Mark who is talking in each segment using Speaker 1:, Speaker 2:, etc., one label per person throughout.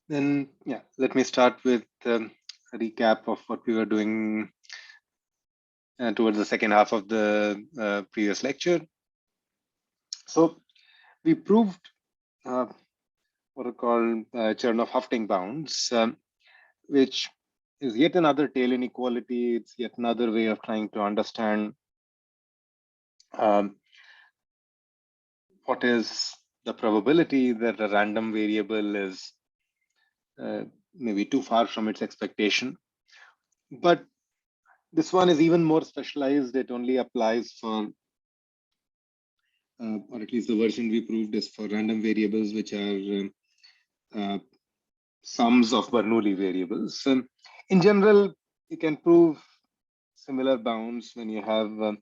Speaker 1: Then, yeah, let me start with a recap of what we were doing towards the second half of the previous lecture. So we proved what are called Chernoff-Huffding bounds, which is yet another tail inequality. It's yet another way of trying to understand what is the probability that a random variable is maybe too far from its expectation. But this one is even more specialized. It only applies for, or at least the version we proved is for random variables, which are sums of Bernoulli variables. In general, you can prove similar bounds when you have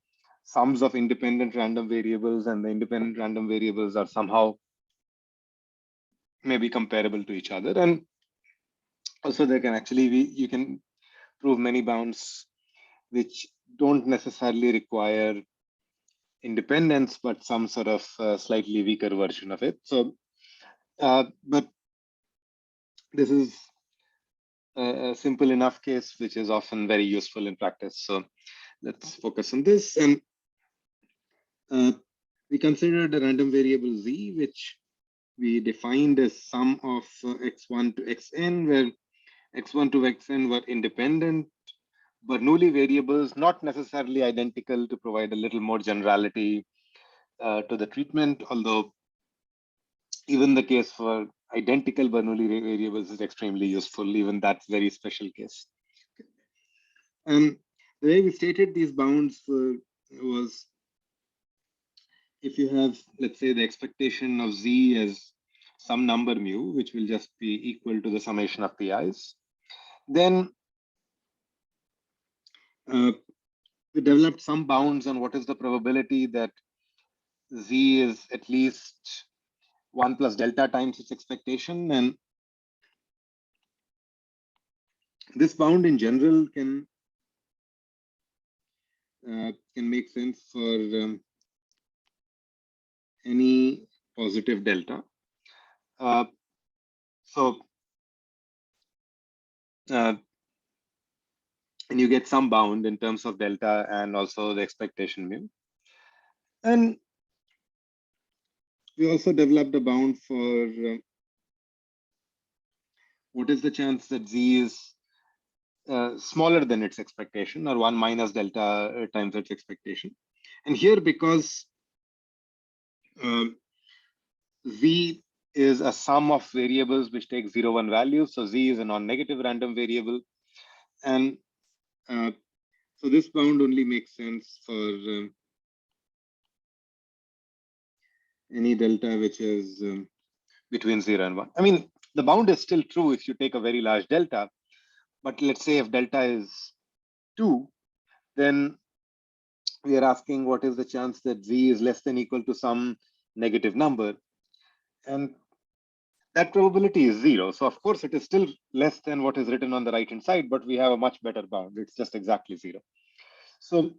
Speaker 1: sums of independent random variables, and the independent random variables are somehow maybe comparable to each other. And also there can actually be, you can prove many bounds which don't necessarily require independence, but some sort of slightly weaker version of it. So, but this is a simple enough case, which is often very useful in practice. So let's focus on this. And we considered a random variable z, which we defined as sum of x1 to xn, where x1 to xn were independent Bernoulli variables, not necessarily identical, to provide a little more generality to the treatment, although even the case for identical Bernoulli variables is extremely useful, even that very special case. And the way we stated these bounds was, if you have, let's say, the expectation of z as some number mu, which will just be equal to the summation of pi's, then we developed some bounds on what is the probability that z is at least 1 plus delta times its expectation. And this bound in general can make sense for any positive delta. And you get some bound in terms of delta and also the expectation mu. And we also developed a bound for what is the chance that z is smaller than its expectation, or 1 minus delta times its expectation. And here, because z is a sum of variables which take 0, 1 values, so z is a non-negative random variable. And so this bound only makes sense for any delta which is between 0 and 1. I mean, the bound is still true if you take a very large delta, but let's say if delta is 2, then we are asking what is the chance that z is less than equal to some negative number. And that probability is 0. So of course, it is still less than what is written on the right-hand side, but we have a much better bound. It's just exactly 0. So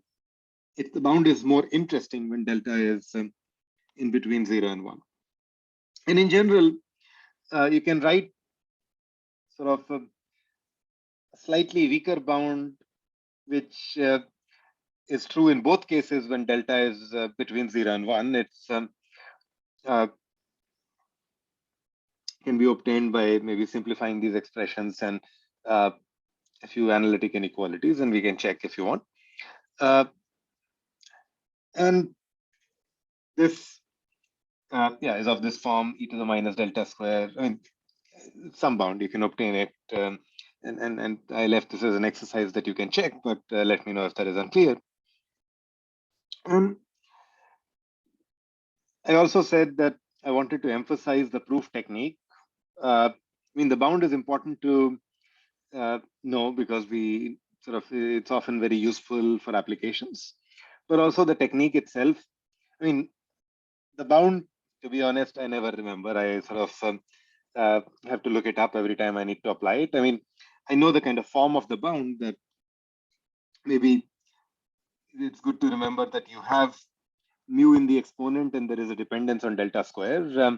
Speaker 1: the bound is more interesting when delta is in between 0 and 1. And in general, you can write sort of a slightly weaker bound, which is true in both cases when delta is between 0 and 1. It's can be obtained by maybe simplifying these expressions and a few analytic inequalities, and we can check if you want. And this is of this form, e to the minus delta square. I mean, some bound, you can obtain it. And I left this as an exercise that you can check, but let me know if that is unclear. And I also said that I wanted to emphasize the proof technique. I mean, the bound is important to know because it's often very useful for applications, but also the technique itself. I mean, the bound, to be honest, I never remember. I sort of have to look it up every time I need to apply it. I mean, I know the kind of form of the bound, that maybe it's good to remember that you have mu in the exponent and there is a dependence on delta square.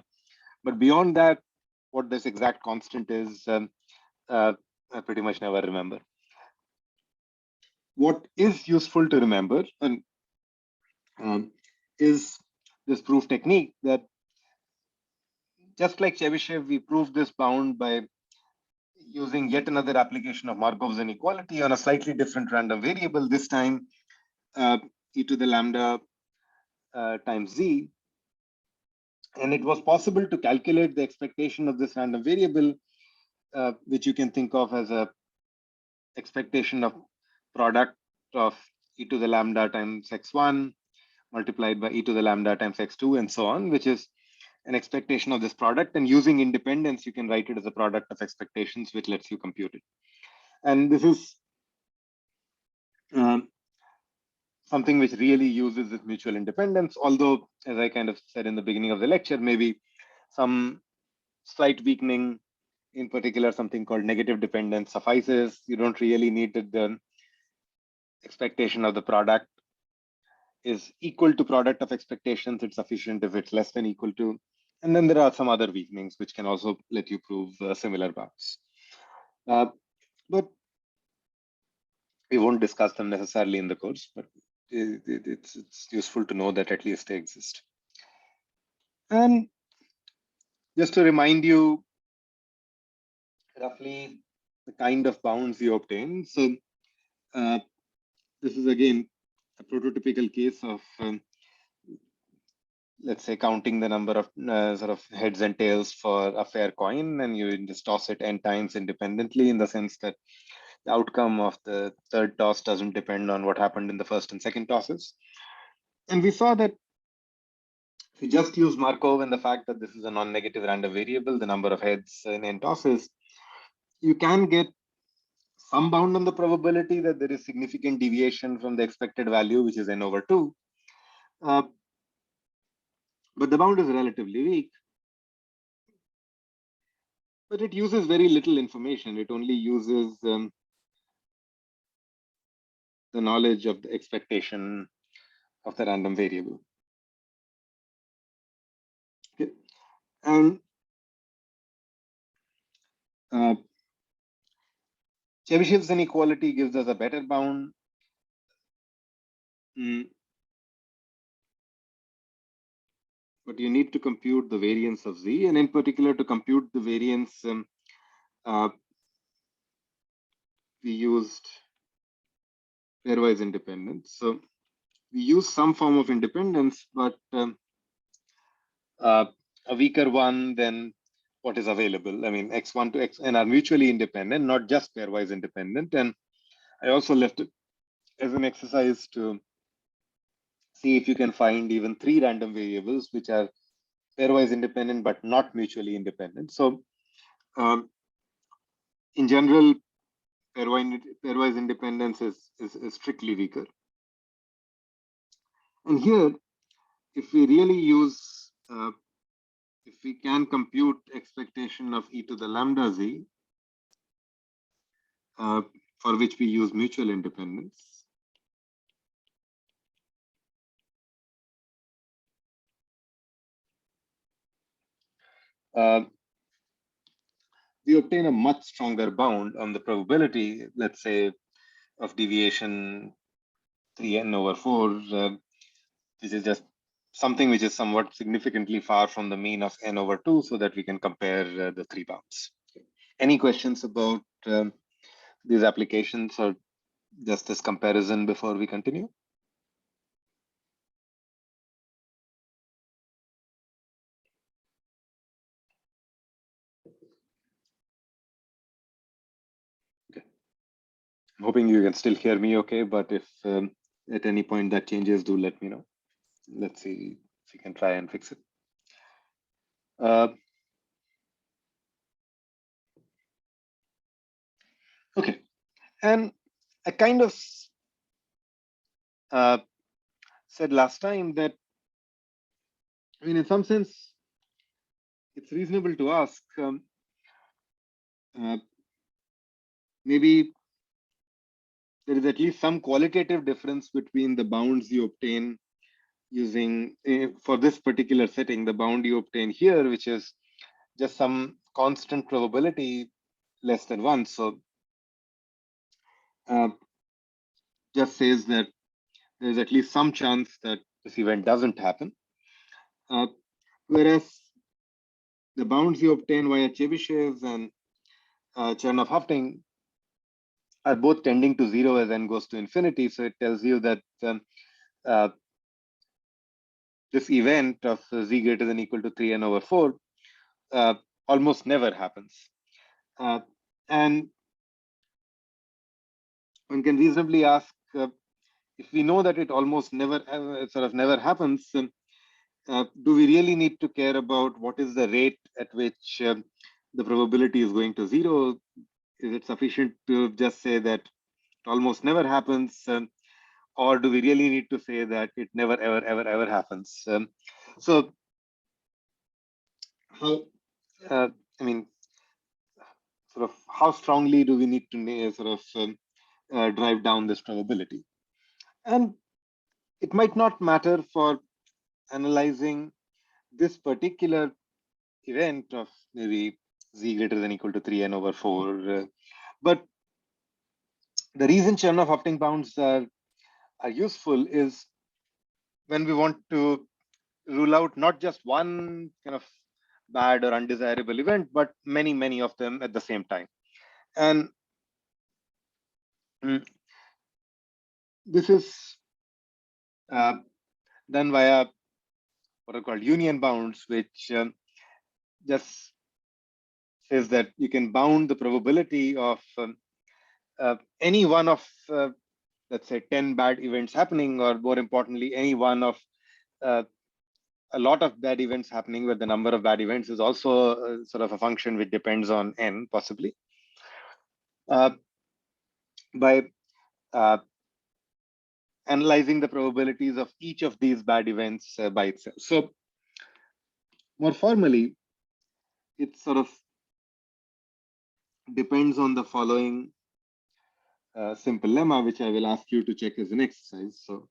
Speaker 1: But beyond that, what this exact constant is, I pretty much never remember. What is useful to remember and is this proof technique that just like Chebyshev, we proved this bound by using yet another application of Markov's inequality on a slightly different random variable, this time e to the lambda times z. And it was possible to calculate the expectation of this random variable, which you can think of as a expectation of product of e to the lambda times x1 multiplied by e to the lambda times x2 and so on, which is an expectation of this product. And using independence, you can write it as a product of expectations, which lets you compute it. And this is something which really uses this mutual independence, although, as I kind of said in the beginning of the lecture, maybe some slight weakening, in particular, something called negative dependence suffices. You don't really need the expectation of the product is equal to product of expectations. It's sufficient if it's less than equal to. And then there are some other weakenings which can also let you prove similar bounds. But we won't discuss them necessarily in the course, but it's useful to know that at least they exist. And just to remind you roughly the kind of bounds you obtain. So this is again a prototypical case of let's say counting the number of sort of heads and tails for a fair coin, and you just toss it n times independently, in the sense that the outcome of the third toss doesn't depend on what happened in the first and second tosses. And we saw that if you just use Markov and the fact that this is a non-negative random variable, the number of heads in n tosses, you can get some bound on the probability that there is significant deviation from the expected value, which is n over 2. But the bound is relatively weak. But it uses very little information. It only uses the knowledge of the expectation of the random variable. Okay. And Chebyshev's inequality gives us a better bound. But you need to compute the variance of z, and in particular, to compute the variance, we used pairwise independence. So we use some form of independence, but a weaker one than what is available. I mean, x1 to xn are mutually independent, not just pairwise independent. And I also left it as an exercise to see if you can find even 3 random variables which are pairwise independent but not mutually independent. So in general, pairwise independence is strictly weaker. And here, if we really use, if we can compute expectation of e to the lambda z, for which we use mutual independence, we obtain a much stronger bound on the probability, let's say, of deviation 3n over 4, which is just something which is somewhat significantly far from the mean of n over 2, so that we can compare the 3 bounds. Any questions about these applications or just this comparison before we continue? Okay. I'm hoping you can still hear me okay, but if at any point that changes, do let me know. Let's see if we can try and fix it. Okay, and I kind of said last time that, I mean, in some sense, it's reasonable to ask, maybe there is at least some qualitative difference between the bounds you obtain using, for this particular setting, the bound you obtain here, which is just some constant probability less than 1. So just says that there's at least some chance that this event doesn't happen. Whereas the bounds you obtain via Chebyshev and Chernoff Hoeffding are both tending to 0 as n goes to infinity. So it tells you that this event of z greater than equal to 3n over 4 almost never happens. And one can reasonably ask, if we know that it almost never happens, do we really need to care about what is the rate at which the probability is going to 0? Is it sufficient to just say that it almost never happens? Or do we really need to say that it never, ever happens? So how, I mean, sort of how strongly do we need to drive down this probability? And it might not matter for analyzing this particular event of maybe z greater than equal to 3n over 4. But the reason Chernoff Hoeffding bounds are useful is when we want to rule out not just one kind of bad or undesirable event, but many of them at the same time. And this is done via what are called union bounds, which just says that you can bound the probability of any one of, let's say, 10 bad events happening, or more importantly, any one of a lot of bad events happening, where the number of bad events is also sort of a function which depends on n, possibly, by analyzing the probabilities of each of these bad events by itself. So more formally, it sort of depends on the following simple lemma, which I will ask you to check as an exercise. So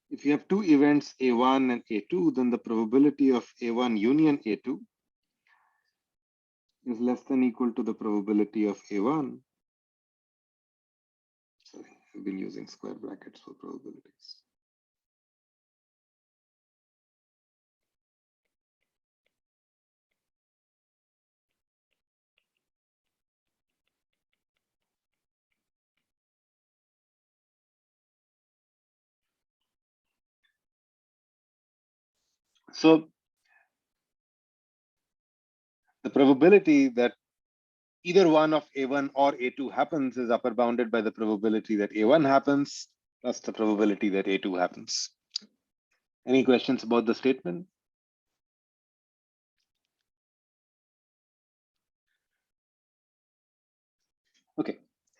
Speaker 1: if you have two events, A1 and A2, then the probability of A1 union A2 is less than equal to the probability of A1. Sorry, I've been using square brackets for probabilities. So the probability that either one of A1 or A2 happens is upper bounded by the probability that A1 happens plus the probability that A2 happens. Any questions about the statement? Okay,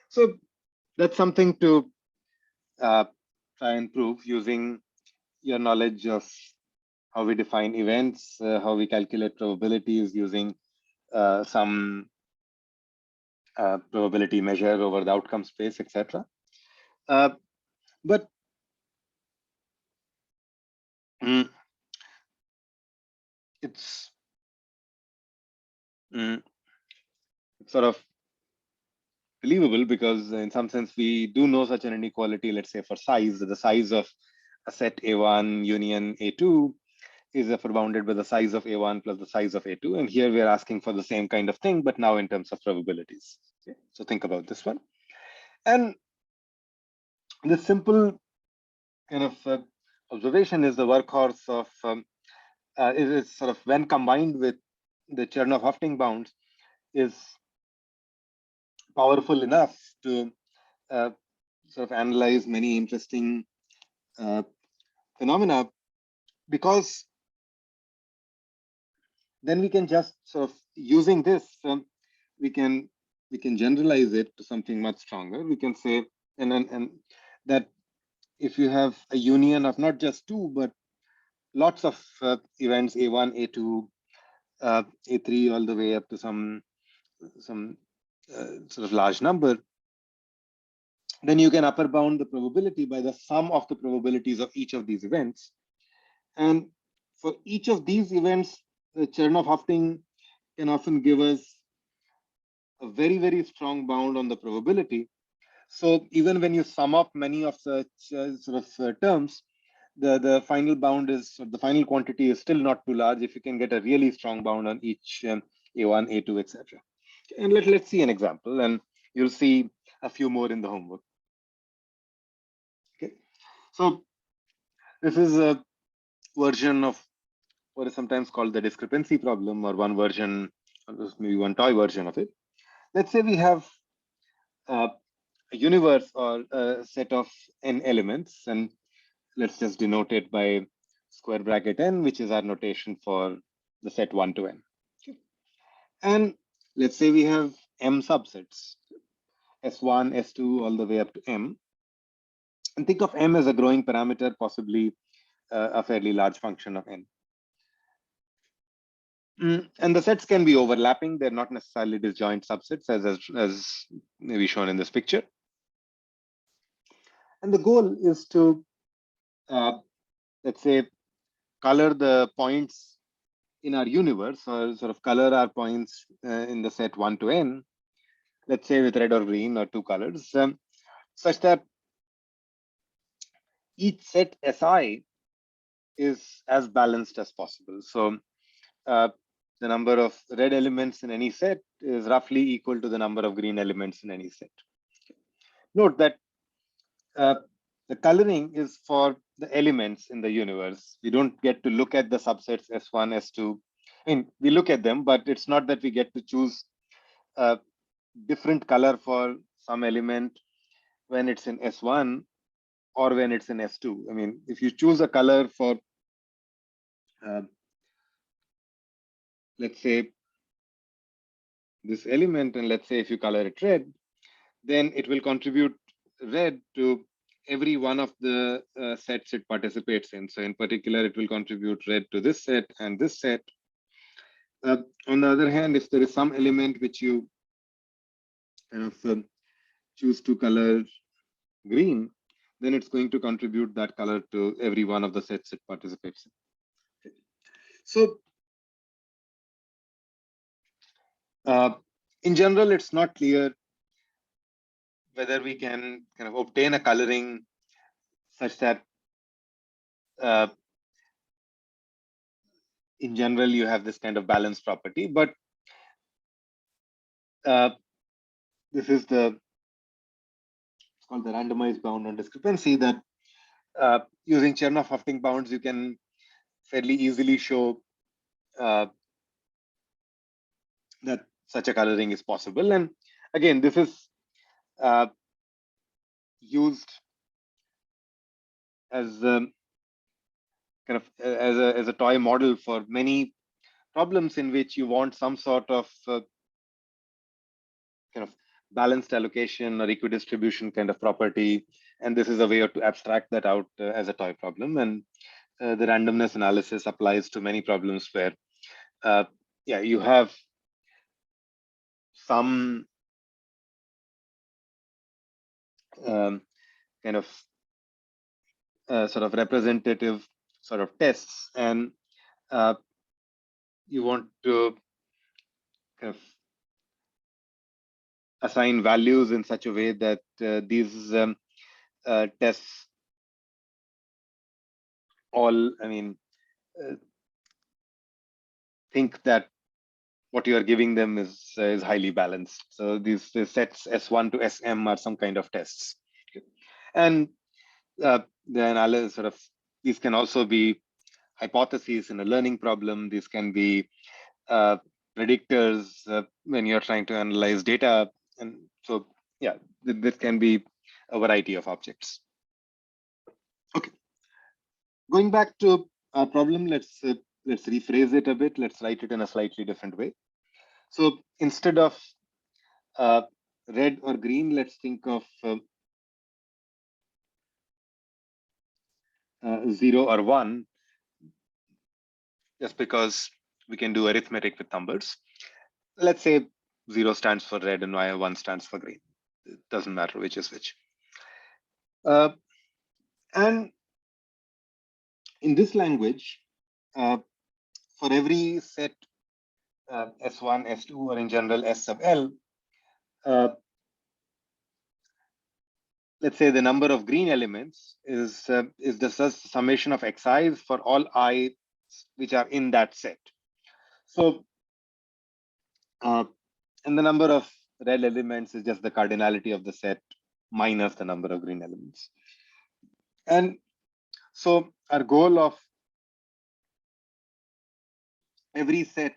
Speaker 1: so that's something to try and prove using your knowledge of how we define events, how we calculate probabilities using some probability measure over the outcome space, etc. But it's sort of believable, because in some sense we do know such an inequality, let's say for size, the size of a set A1 union A2 is therefore bounded by the size of A1 plus the size of A2. And here we are asking for the same kind of thing, but now in terms of probabilities. Okay? So think about this one. And this simple kind of observation is the workhorse of, is sort of, when combined with the Chernoff Hoeffding bounds, is powerful enough to sort of analyze many interesting phenomena, because then we can just sort of, using this, we can generalize it to something much stronger. We can say, and that if you have a union of not just two, but lots of events, A1, A2, A3, all the way up to some sort of large number, then you can upper bound the probability by the sum of the probabilities of each of these events. And for each of these events, the Chernoff-Hoeffding can often give us a very, very strong bound on the probability. So even when you sum up many of such terms, the final bound is, the final quantity is still not too large if you can get a really strong bound on each A1, A2, etc. And let's see an example, and you'll see a few more in the homework. Okay, so this is a version of what is sometimes called the discrepancy problem, or one version, or maybe one toy version of it. Let's say we have a universe or a set of n elements, and let's just denote it by square bracket n, which is our notation for the set 1 to n. Okay. And let's say we have m subsets, S1, S2, all the way up to m. And think of m as a growing parameter, possibly a fairly large function of n. And the sets can be overlapping. They're not necessarily disjoint subsets, as maybe shown in this picture. And the goal is to, let's say, color the points in our universe, or sort of color our points in the set 1 to n, let's say with red or green or two colors, such that each set Si is as balanced as possible. So the number of red elements in any set is roughly equal to the number of green elements in any set. Note that the coloring is for the elements in the universe. We don't get to look at the subsets S1, S2. I mean, we look at them, but it's not that we get to choose a different color for some element when it's in S1 or when it's in S2. I mean, if you choose a color for, let's say, this element, and let's say if you color it red, then it will contribute red to every one of the sets it participates in. So in particular, it will contribute red to this set and this set. On the other hand, if there is some element which you kind of choose to color green, then it's going to contribute that color to every one of the sets it participates in. Okay. So in general, it's not clear whether we can kind of obtain a coloring such that in general you have this kind of balance property, but this is it's called the randomized bound on discrepancy, that using Chernoff-Hoeffding bounds, you can fairly easily show that such a coloring is possible. And again, this is used as kind of as a toy model for many problems in which you want some sort of kind of balanced allocation or equidistribution kind of property. And this is a way to abstract that out as a toy problem. And the randomness analysis applies to many problems where, yeah, you have some kind of sort of representative sort of tests, and you want to kind of assign values in such a way that these tests all, I mean, think that what you are giving them is highly balanced. So these sets S1 to SM are some kind of tests. And the analysis sort of, these can also be hypotheses in a learning problem. These can be predictors when you're trying to analyze data. And so, yeah, this can be a variety of objects. Okay, going back to our problem, let's rephrase it a bit. Let's write it in a slightly different way. So instead of red or green, let's think of 0 or 1, just because we can do arithmetic with numbers. Let's say 0 stands for red and 1 stands for green. It doesn't matter which is which. And in this language, for every set S1, S2, or in general S sub L, let's say the number of green elements is the summation of xi's for all I which are in that set. So, and the number of red elements is just the cardinality of the set minus the number of green elements. And so our goal of every set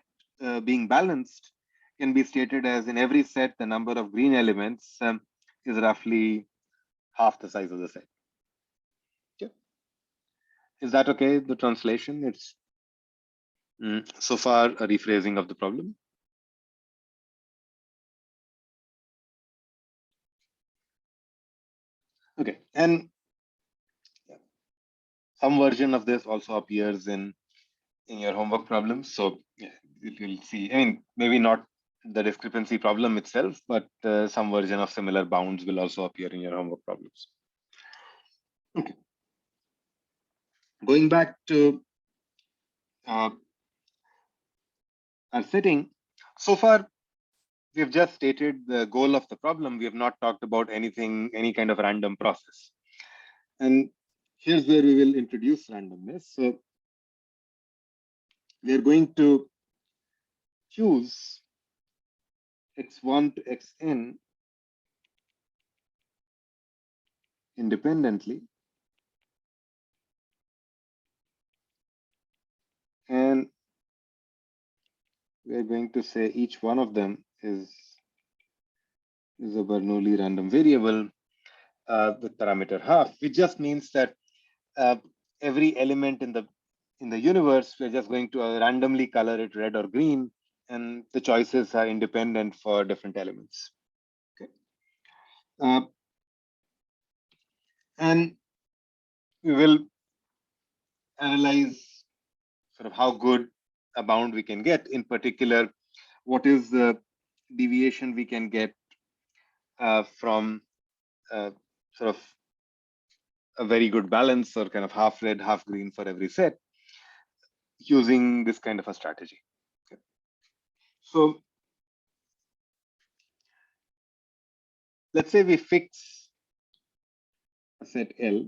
Speaker 1: being balanced can be stated as in every set, the number of green elements is roughly half the size of the set. Okay. Is that okay? The translation, it's so far a rephrasing of the problem. Okay, and some version of this also appears in your homework problems. So you'll see, I mean, maybe not the discrepancy problem itself, but some version of similar bounds will also appear in your homework problems. Okay. Going back to our setting, so far we've just stated the goal of the problem. We have not talked about anything, any kind of random process. And here's where we will introduce randomness. So we are going to choose x1 to xn independently, and we're going to say each one of them is a Bernoulli random variable with parameter half, which just means that every element in the universe, we're just going to randomly color it red or green, and the choices are independent for different elements. Okay. And we will analyze sort of how good a bound we can get. In particular, what is the deviation we can get from sort of a very good balance, or kind of half red, half green for every set, using this kind of a strategy. Okay. So let's say we fix a set L,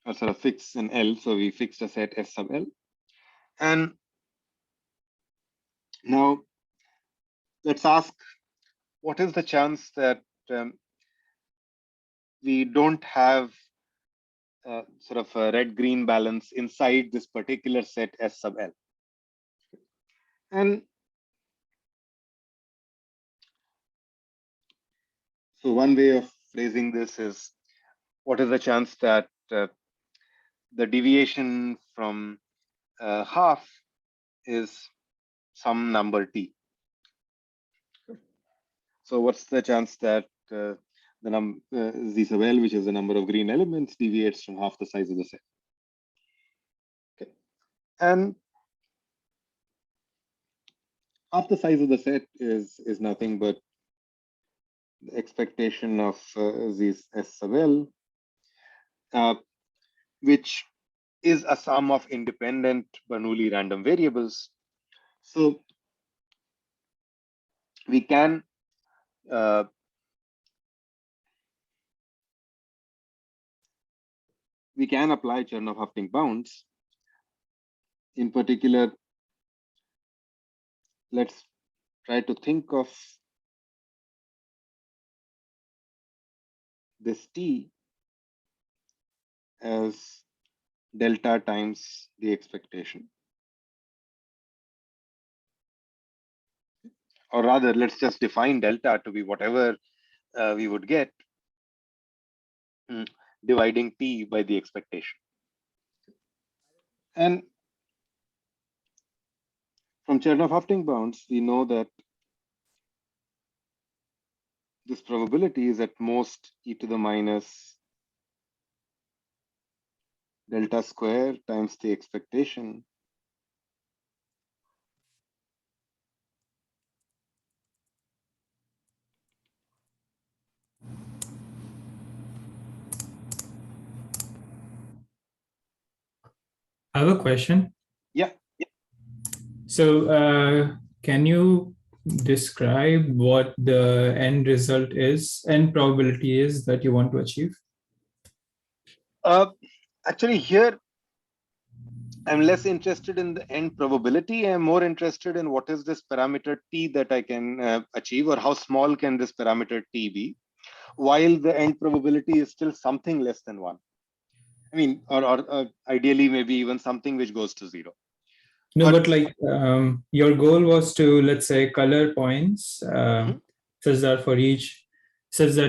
Speaker 1: or sort of fix an L. So we fixed a set S sub L. And now let's ask, what is the chance that we don't have sort of a red-green balance inside this particular set S sub L? And so one way of phrasing this is, what is the chance that the deviation from half is some number t? So what's the chance that the z sub L, which is the number of green elements, deviates from half the size of the set? Okay. And half the size of the set is nothing but the expectation of these S sub L, which is a sum of independent Bernoulli random variables. So we can apply Chernoff-Huffding bounds. In particular, let's try to think of this t as delta times the expectation. Or rather, let's just define delta to be whatever we would get dividing t by the expectation. And from Chernoff-Huffding bounds, we know that this probability is at most e to the minus delta square times the expectation
Speaker 2: I have a question.
Speaker 1: Yeah.
Speaker 2: So can you describe what the end result is, end probability is that you want to achieve?
Speaker 1: Actually, here I'm less interested in the end probability. I'm more interested in what is this parameter t that I can achieve, or how small can this parameter t be, while the end probability is still something less than 1. I mean, or ideally maybe even something which goes to 0.
Speaker 2: No, but like your goal was to, let's say, color points such that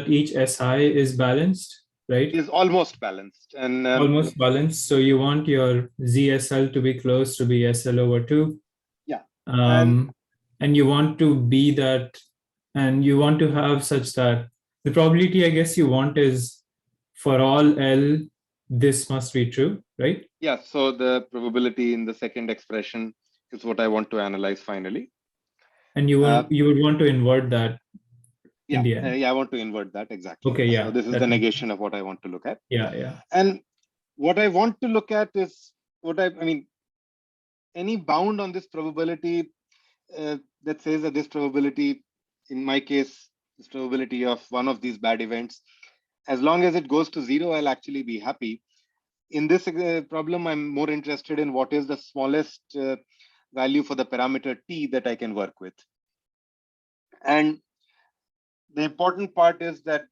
Speaker 2: each SI is balanced, right?
Speaker 1: Is almost balanced, and
Speaker 2: Almost balanced. So you want your ZSL to be close to be SL over 2.
Speaker 1: yeah, and
Speaker 2: And you want to be that, and you want to have such that the probability, I guess, you want is for all L, this must be true, right?
Speaker 1: yeah, so the probability in the second expression is what I want to analyze finally.
Speaker 2: And you would want to invert that in the end.
Speaker 1: Yeah, I want to invert that exactly.
Speaker 2: Okay, yeah.
Speaker 1: So this is the negation of what I want to look at.
Speaker 2: Yeah.
Speaker 1: And what I want to look at is I mean, any bound on this probability that says that this probability, in my case, this probability of one of these bad events, as long as it goes to 0, I'll actually be happy. In this problem, I'm more interested in what is the smallest value for the parameter t that I can work with. And the important part is that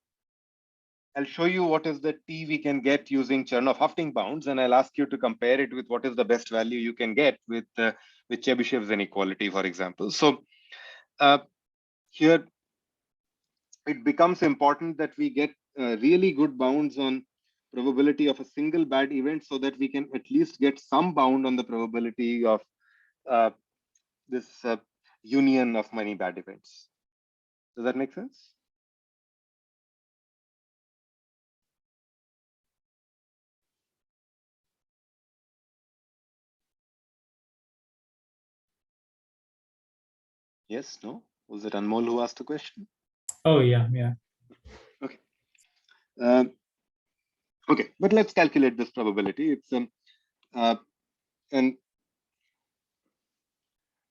Speaker 1: I'll show you what is the t we can get using Chernoff-Huffding bounds, and I'll ask you to compare it with what is the best value you can get with Chebyshev's inequality, for example. So here it becomes important that we get really good bounds on probability of a single bad event, so that we can at least get some bound on the probability of this union of many bad events. Does that make sense? Yes, no? Was it Anmol who asked the question?
Speaker 2: Oh, yeah.
Speaker 1: Okay. Okay, but let's calculate this probability. It's and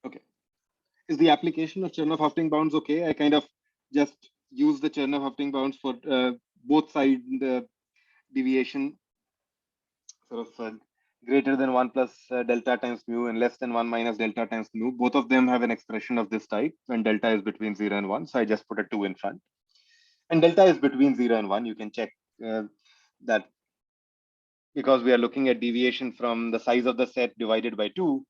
Speaker 1: okay. Is the application of Chernoff-Huffding bounds okay? I kind of just use the Chernoff-Huffding bounds for both side deviation, sort of greater than 1 plus delta times mu and less than 1 minus delta times mu. Both of them have an expression of this type when delta is between 0 and 1. So I just put a 2 in front. And delta is between 0 and 1. You can check that because we are looking at deviation from the size of the set divided by 2.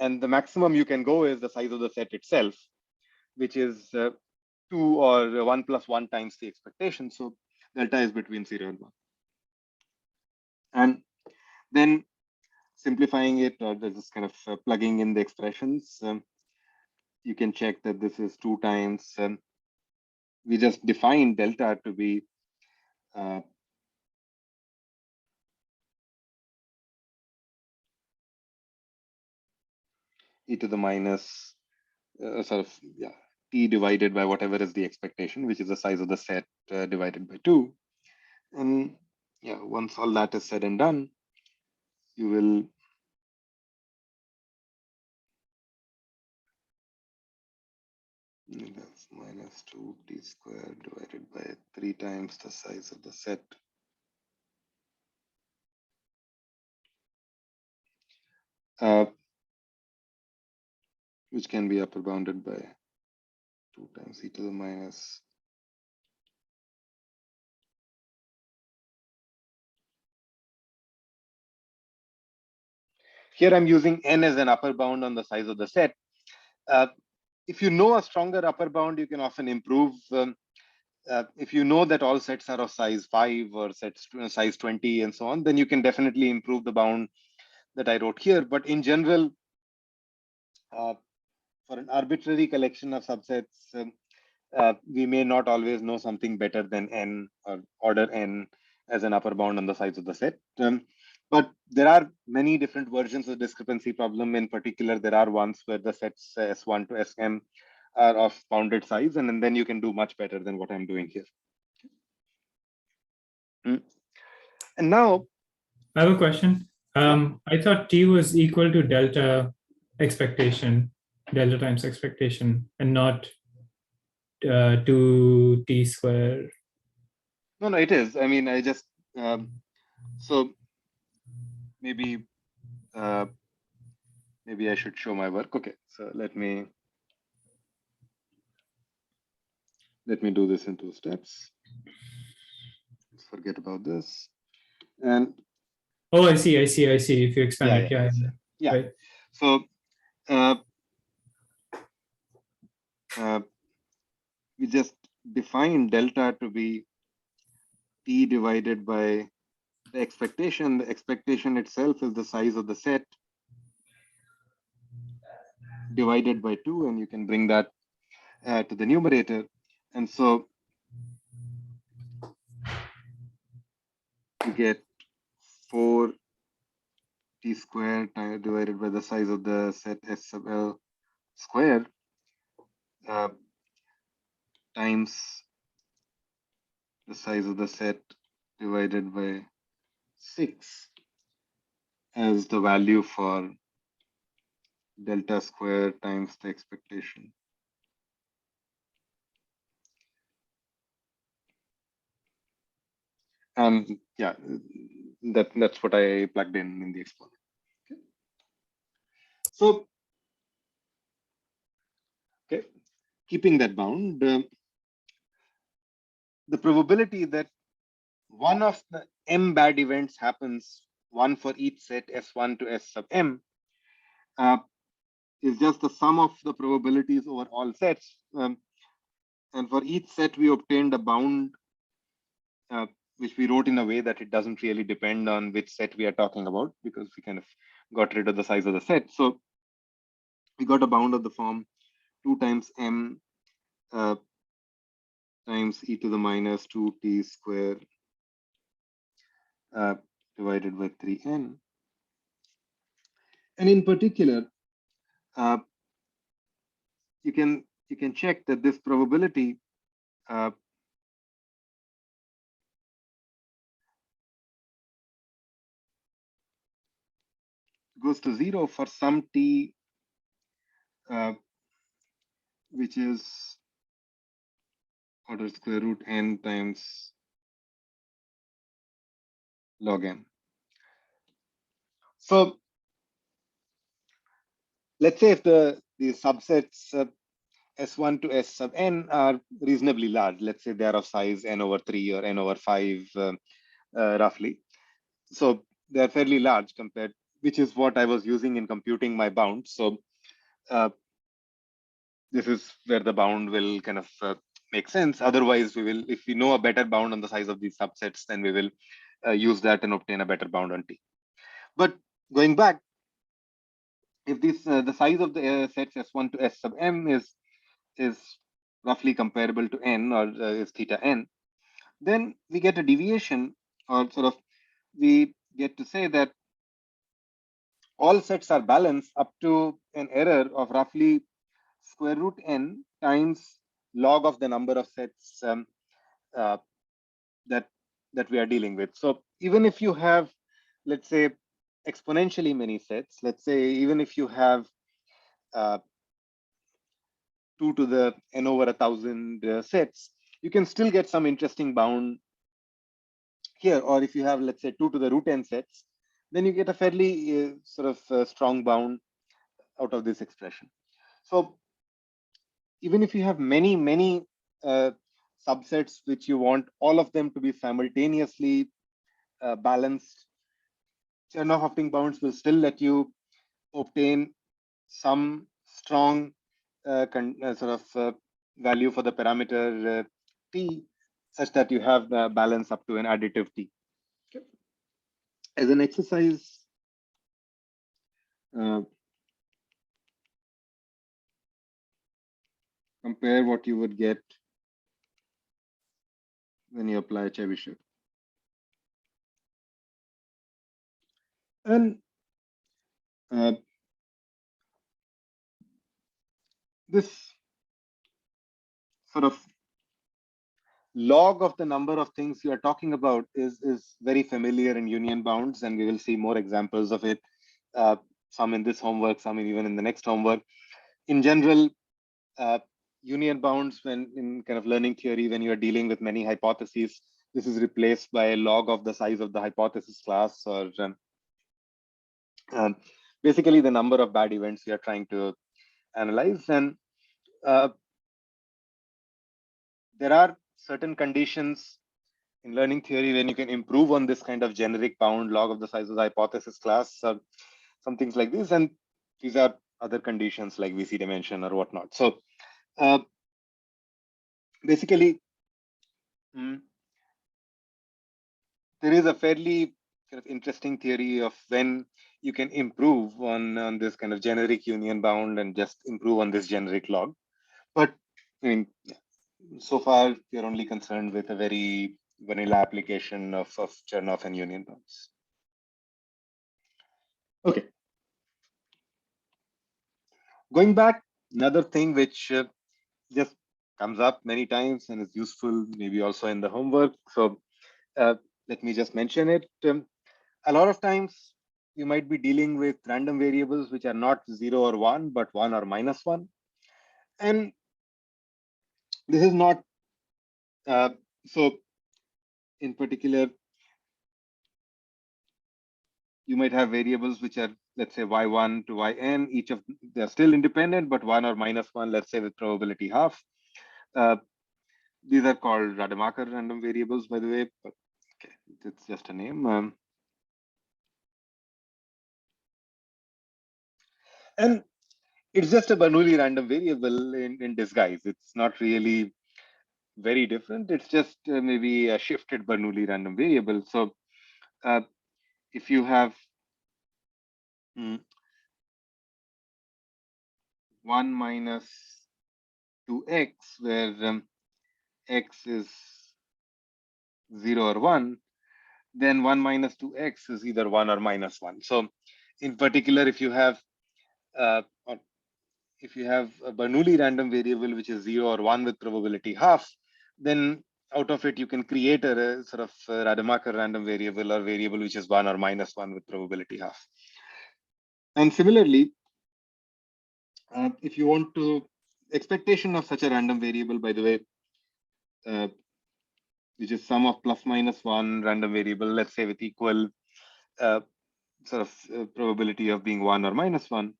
Speaker 1: And the maximum you can go is the size of the set itself, which is 2 or 1 plus 1 times the expectation. So delta is between 0 and 1. And then simplifying it, or just kind of plugging in the expressions, you can check that this is 2 times. We just defined delta to be e to the minus t divided by whatever is the expectation, which is the size of the set divided by 2. And yeah, once all that is said and done, you will that's minus 2t squared divided by 3 times the size of the set. Which can be upper bounded by 2 times e to the minus. Here I'm using n as an upper bound on the size of the set. If you know a stronger upper bound, you can often improve. If you know that all sets are of size 5 or sets size 20 and so on, then you can definitely improve the bound that I wrote here. But in general, for an arbitrary collection of subsets, we may not always know something better than n or order n as an upper bound on the size of the set. But there are many different versions of discrepancy problem. In particular, there are ones where the sets S1 to Sm are of bounded size, and then you can do much better than what I'm doing here. And now
Speaker 2: I have a question. I thought T was equal to delta expectation, delta times expectation, and not 2T square.
Speaker 1: No, it is. I mean, I just, so maybe maybe I should show my work. Okay, so let me do this in 2 steps. Let's forget about this. And
Speaker 2: oh, I see. If you expand it,
Speaker 1: yeah.
Speaker 2: Right.
Speaker 1: So we just define delta to be T divided by the expectation. The expectation itself is the size of the set divided by 2, and you can bring that to the numerator. And so you get 4 T squared divided by the size of the set S sub L square times the size of the set divided by 6 as the value for delta square times the expectation. And yeah, that's what I plugged in the exponent. Okay. So, okay, keeping that bound, the probability that one of the m bad events happens, one for each set S1 to S sub m, is just the sum of the probabilities over all sets. And for each set, we obtained a bound, which we wrote in a way that it doesn't really depend on which set we are talking about, because we kind of got rid of the size of the set. So we got a bound of the form 2 times m times e to the minus 2t square divided by 3n. And in particular, you can check that this probability goes to 0 for some t which is order square root n times log n. So let's say if the subsets S1 to S sub n are reasonably large, let's say they are of size n over 3 or n over 5 roughly. So they're fairly large compared, which is what I was using in computing my bound. So this is where the bound will kind of make sense. Otherwise, we will, if we know a better bound on the size of these subsets, then we will use that and obtain a better bound on T. But going back, if this the size of the sets S1 to S sub m is roughly comparable to n, or is theta n, then we get a deviation, or sort of we get to say that all sets are balanced up to an error of roughly square root n times log of the number of sets that we are dealing with. So even if you have, let's say, exponentially many sets, let's say even if you have 2 to the n over 1,000 sets, you can still get some interesting bound here. Or if you have, let's say, 2 to the root n sets, then you get a fairly sort of strong bound out of this expression. So even if you have many subsets which you want all of them to be simultaneously balanced, Chernoff Hoeffding bounds will still let you obtain some strong sort of value for the parameter t, such that you have the balance up to an additive t. Okay. As an exercise, compare what you would get when you apply Chebyshev. And this sort of log of the number of things you are talking about is very familiar in union bounds, and we will see more examples of it, some in this homework, some even in the next homework. In general, union bounds, when in kind of learning theory, when you are dealing with many hypotheses, this is replaced by a log of the size of the hypothesis class, or basically the number of bad events you are trying to analyze. And there are certain conditions in learning theory when you can improve on this kind of generic bound log of the size of the hypothesis class, some things like this. And these are other conditions like VC dimension or whatnot. So basically, there is a fairly kind of interesting theory of when you can improve on this kind of generic union bound and just improve on this generic log. But I mean, so far, you're only concerned with a very vanilla application of Chernoff and union bounds. Okay. Going back, another thing which just comes up many times and is useful, maybe also in the homework. So let me just mention it. A lot of times, you might be dealing with random variables which are not 0 or 1, but 1 or minus 1. And this is not, so in particular, you might have variables which are, let's say, y1 to yn, each of they're still independent, but 1 or minus 1, let's say with probability half. These are called Radomarker random variables, by the way, but okay, it's just a name. And it's just a Bernoulli random variable in disguise. It's not really very different. It's just maybe a shifted Bernoulli random variable. So if you have 1 minus 2x, where x is 0 or 1, then 1 minus 2x is either 1 or minus 1. So in particular, if you have a Bernoulli random variable which is 0 or 1 with probability half, then out of it you can create a sort of Radomarker random variable or variable which is 1 or minus 1 with probability half. And similarly, if you want to, expectation of such a random variable, by the way, which is sum of plus minus 1 random variable, let's say with equal sort of probability of being 1 or minus 1,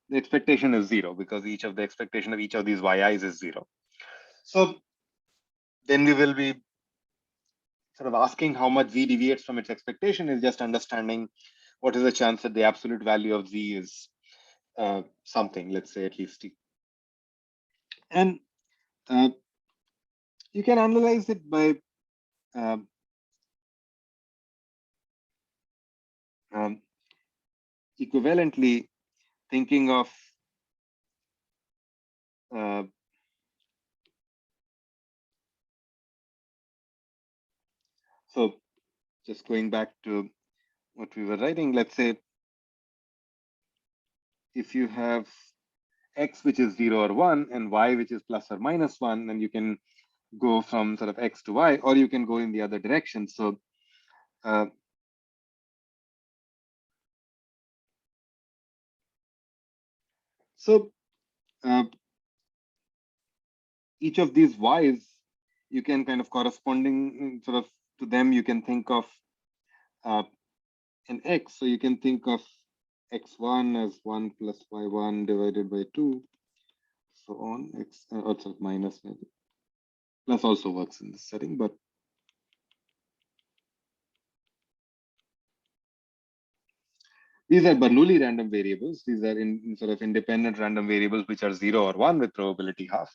Speaker 1: the expectation is 0 because each of the expectation of each of these yi's is 0. So then we will be sort of asking how much z deviates from its expectation is just understanding what is the chance that the absolute value of z is something, let's say at least t. And you can analyze it by equivalently thinking of so just going back to what we were writing, let's say if you have x which is 0 or 1 and y which is plus or minus 1, then you can go from sort of x to y, or you can go in the other direction. So each of these y's, you can kind of corresponding sort of to them, you can think of an x. So you can think of x1 as 1 plus y1 divided by 2, so on. X also minus maybe. Plus also works in this setting, but these are Bernoulli random variables. These are in sort of independent random variables which are 0 or 1 with probability half.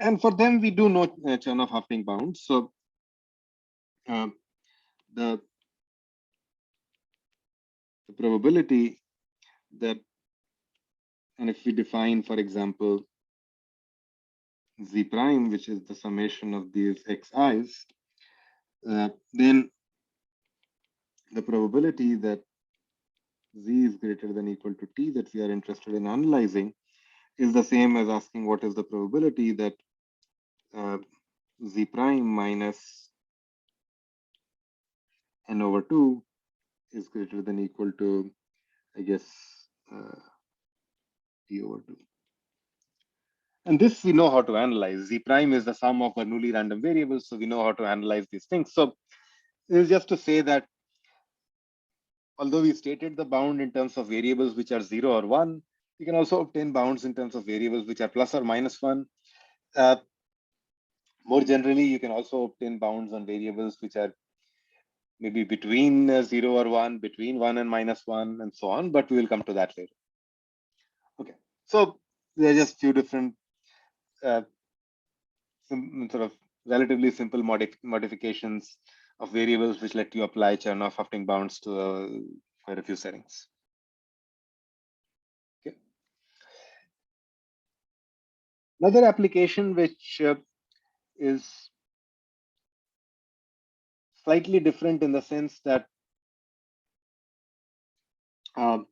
Speaker 1: And for them, we do know Chernoff Huffding bounds. So the probability that, and if we define, for example, z prime, which is the summation of these xi's, then the probability that z is greater than or equal to t that we are interested in analyzing is the same as asking what is the probability that z prime minus n over 2 is greater than equal to, I guess, d over 2. And this we know how to analyze. Z prime is the sum of Bernoulli random variables, so we know how to analyze these things. So this is just to say that although we stated the bound in terms of variables which are 0 or 1, we can also obtain bounds in terms of variables which are plus or minus 1. More generally, you can also obtain bounds on variables which are maybe between 0 or 1, between 1 and minus 1, and so on, but we will come to that later. Okay, so there are just few different sort of relatively simple modifications of variables which let you apply Chernoff Huffding bounds to quite a few settings. Okay. Another application which is slightly different in the sense that sort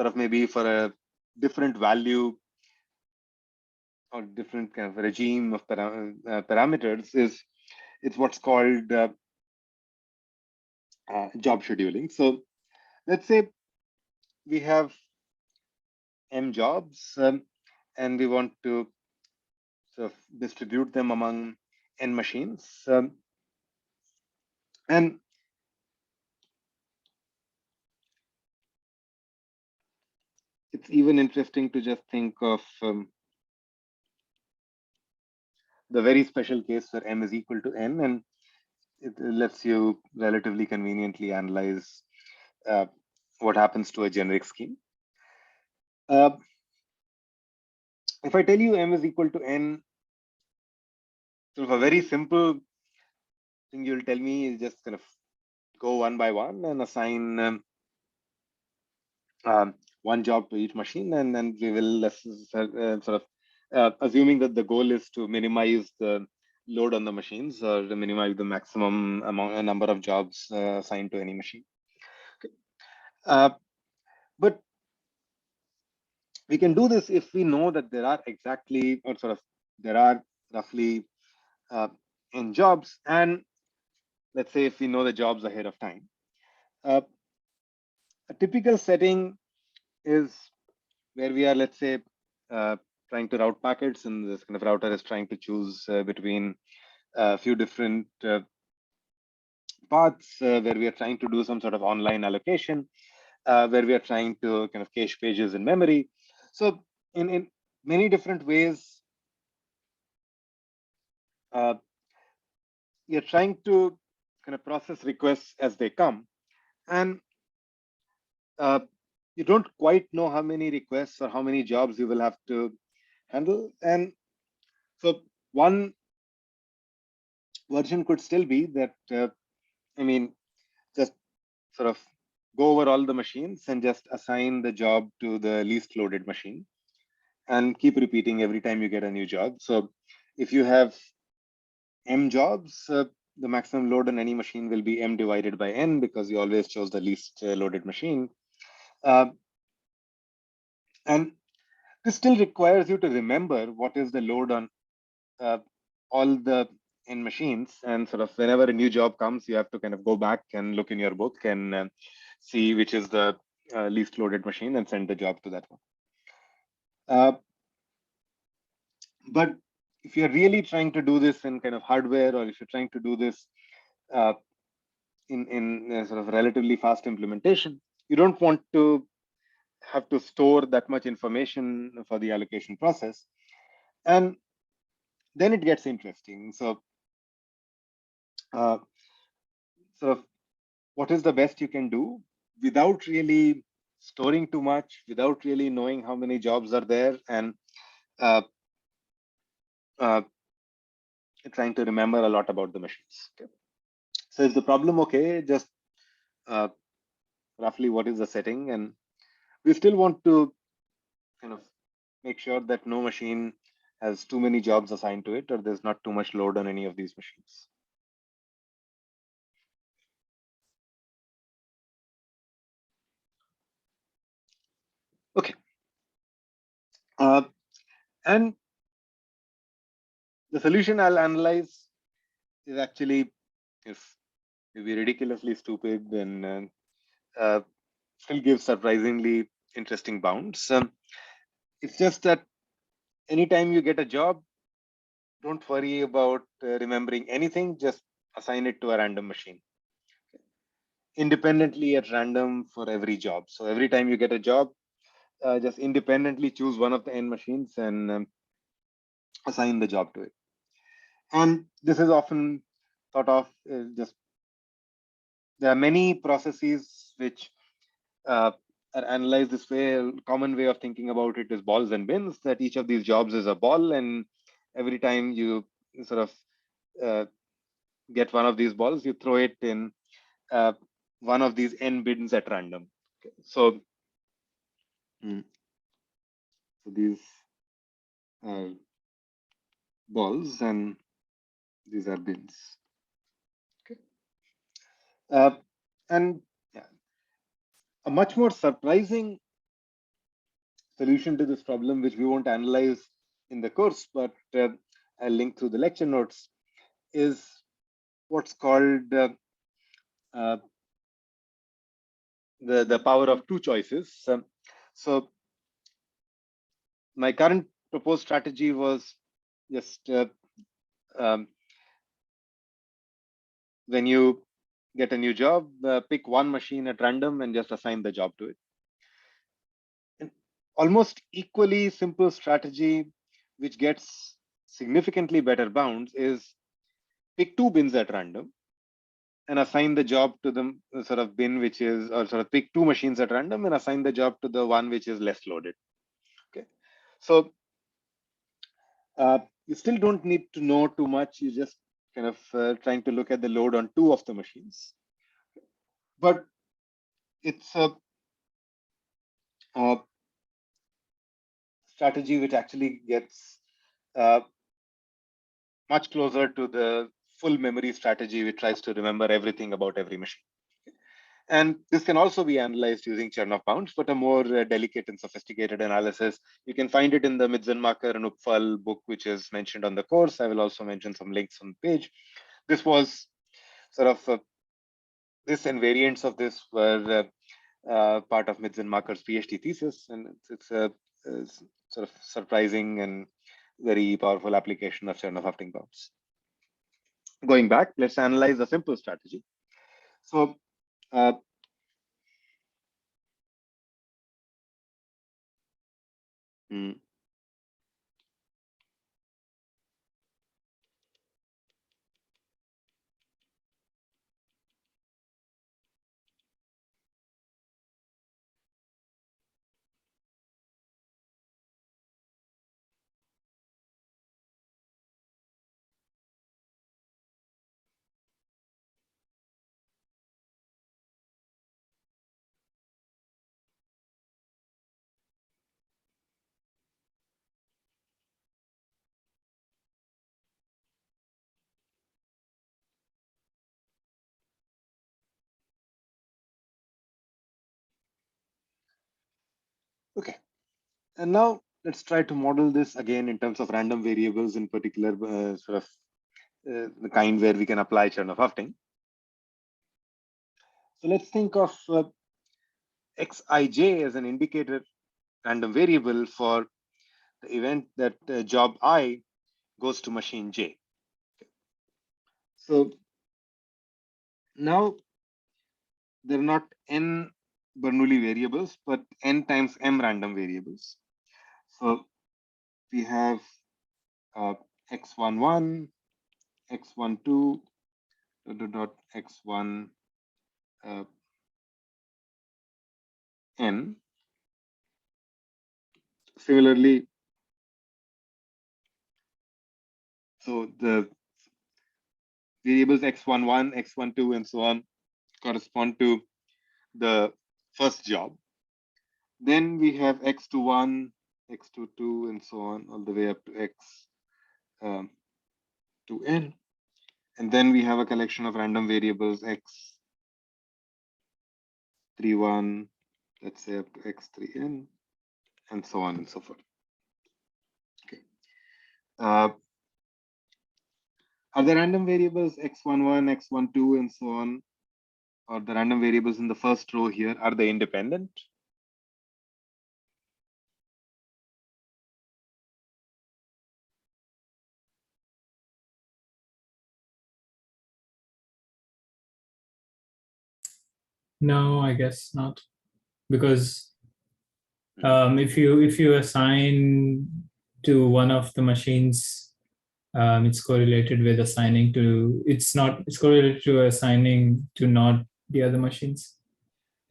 Speaker 1: of maybe for a different value or different kind of regime of parameters is it's what's called job scheduling. So let's say we have m jobs and we want to sort of distribute them among n machines. And it's even interesting to just think of the very special case where m is equal to n, and it lets you relatively conveniently analyze what happens to a generic scheme. If I tell you m is equal to n, sort of a very simple thing you'll tell me is just kind of go one by one and assign one job to each machine, and then we will sort of assuming that the goal is to minimize the load on the machines or to minimize the maximum number of jobs assigned to any machine. Okay. But we can do this if we know that there are exactly, or sort of there are roughly n jobs, and let's say if we know the jobs ahead of time. A typical setting is where we are, let's say, trying to route packets, and this kind of router is trying to choose between a few different paths where we are trying to do some sort of online allocation, where we are trying to kind of cache pages in memory. So in many different ways, you're trying to kind of process requests as they come. And you don't quite know how many requests or how many jobs you will have to handle. And so one version could still be that, I mean, just sort of go over all the machines and just assign the job to the least loaded machine and keep repeating every time you get a new job. So if you have m jobs, the maximum load on any machine will be m divided by n because you always chose the least loaded machine. And this still requires you to remember what is the load on all the n machines, and sort of whenever a new job comes, you have to kind of go back and look in your book and see which is the least loaded machine and send the job to that one. But if you're really trying to do this in kind of hardware, or if you're trying to do this in sort of relatively fast implementation, you don't want to have to store that much information for the allocation process. And then it gets interesting. So sort of what is the best you can do without really storing too much, without really knowing how many jobs are there, and trying to remember a lot about the machines. Okay. So is the problem okay? Just roughly what is the setting? And we still want to kind of make sure that no machine has too many jobs assigned to it, or there's not too much load on any of these machines. Okay. And The solution I'll analyze is actually maybe ridiculously stupid and still gives surprisingly interesting bounds. It's just that anytime you get a job, don't worry about remembering anything, just assign it to a random machine independently at random for every job. So every time you get a job, just independently choose one of the n machines and assign the job to it. And this is often thought of just there are many processes which are analyzed this way. A common way of thinking about it is balls and bins, that each of these jobs is a ball, and every time you sort of get one of these balls, you throw it in one of these n bins at random. Okay. So these are balls and these are bins. Okay. And yeah, a much more surprising solution to this problem, which we won't analyze in the course, but I'll link through the lecture notes, is what's called the power of two choices. So my current proposed strategy was just when you get a new job, pick one machine at random and just assign the job to it. An almost equally simple strategy, which gets significantly better bounds, is pick two bins at random and assign the job to the sort of bin which is, or sort of pick two machines at random and assign the job to the one which is less loaded. Okay, so you still don't need to know too much. You just kind of trying to look at the load on two of the machines, but it's a strategy which actually gets much closer to the full memory strategy, which tries to remember everything about every machine. And this can also be analyzed using Chernoff bounds, but a more delicate and sophisticated analysis. You can find it in the Midzenmacher and Upfall book, which is mentioned on the course. I will also mention some links on the page. This was sort of, this and variants of this were part of Midzenmacher's PhD thesis, and it's a sort of surprising and very powerful application of Chernoff-Huffding bounds. Going back, let's analyze a simple strategy. So okay, and now let's try to model this again in terms of random variables, in particular, sort of the kind where we can apply Chernoff-Huffding. So let's think of xij as an indicator random variable for the event that job I goes to machine j. So now there are not n Bernoulli variables, but n times m random variables. So we have x11, x12, dot x1 n. Similarly, so the variables x11, x12, and so on correspond to the first job. Then we have x21, x22, and so on, all the way up to x to n. And then we have a collection of random variables x31, let's say up to x3n, and so on and so forth. Okay. Are the random variables x11, x12, and so on, or the random variables in the first row here, are they independent?
Speaker 2: No, I guess not, because if you assign to one of the machines, it's correlated with assigning to, it's correlated to assigning to not the other machines.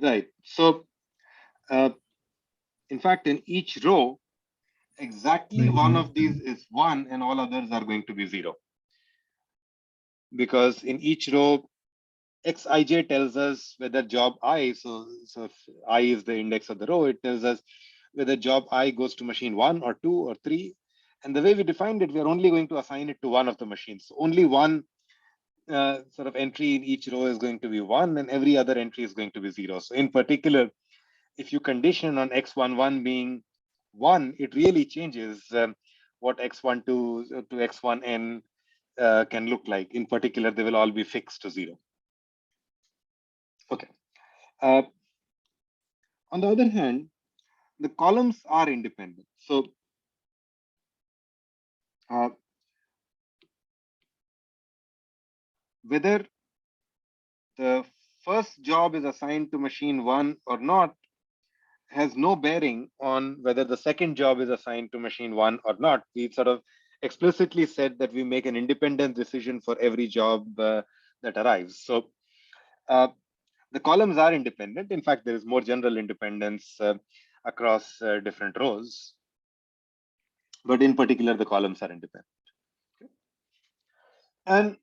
Speaker 1: Right. So, in fact, in each row, exactly one of these is 1 and all others are going to be 0. Because in each row, xij tells us whether job I, so if I is the index of the row, it tells us whether job I goes to machine 1 or 2 or 3. And the way we defined it, we are only going to assign it to one of the machines. So only one sort of entry in each row is going to be 1, and every other entry is going to be 0. So in particular, if you condition on x11 being 1, it really changes what x12 to x1n can look like. In particular, they will all be fixed to 0. Okay. On the other hand, the columns are independent. So whether the first job is assigned to machine 1 or not has no bearing on whether the second job is assigned to machine 1 or not. We sort of explicitly said that we make an independent decision for every job that arrives. So the columns are independent. In fact, there is more general independence across different rows. But in particular, the columns are independent. Okay. And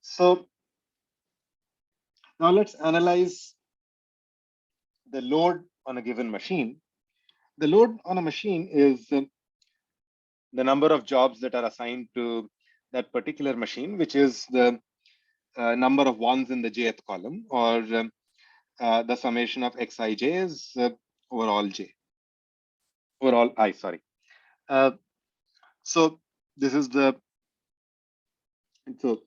Speaker 1: so now let's analyze the load on a given machine. The load on a machine is the number of jobs that are assigned to that particular machine, which is the number of ones in the jth column, or the summation of xij's over all j, over all I, sorry. So this is the, so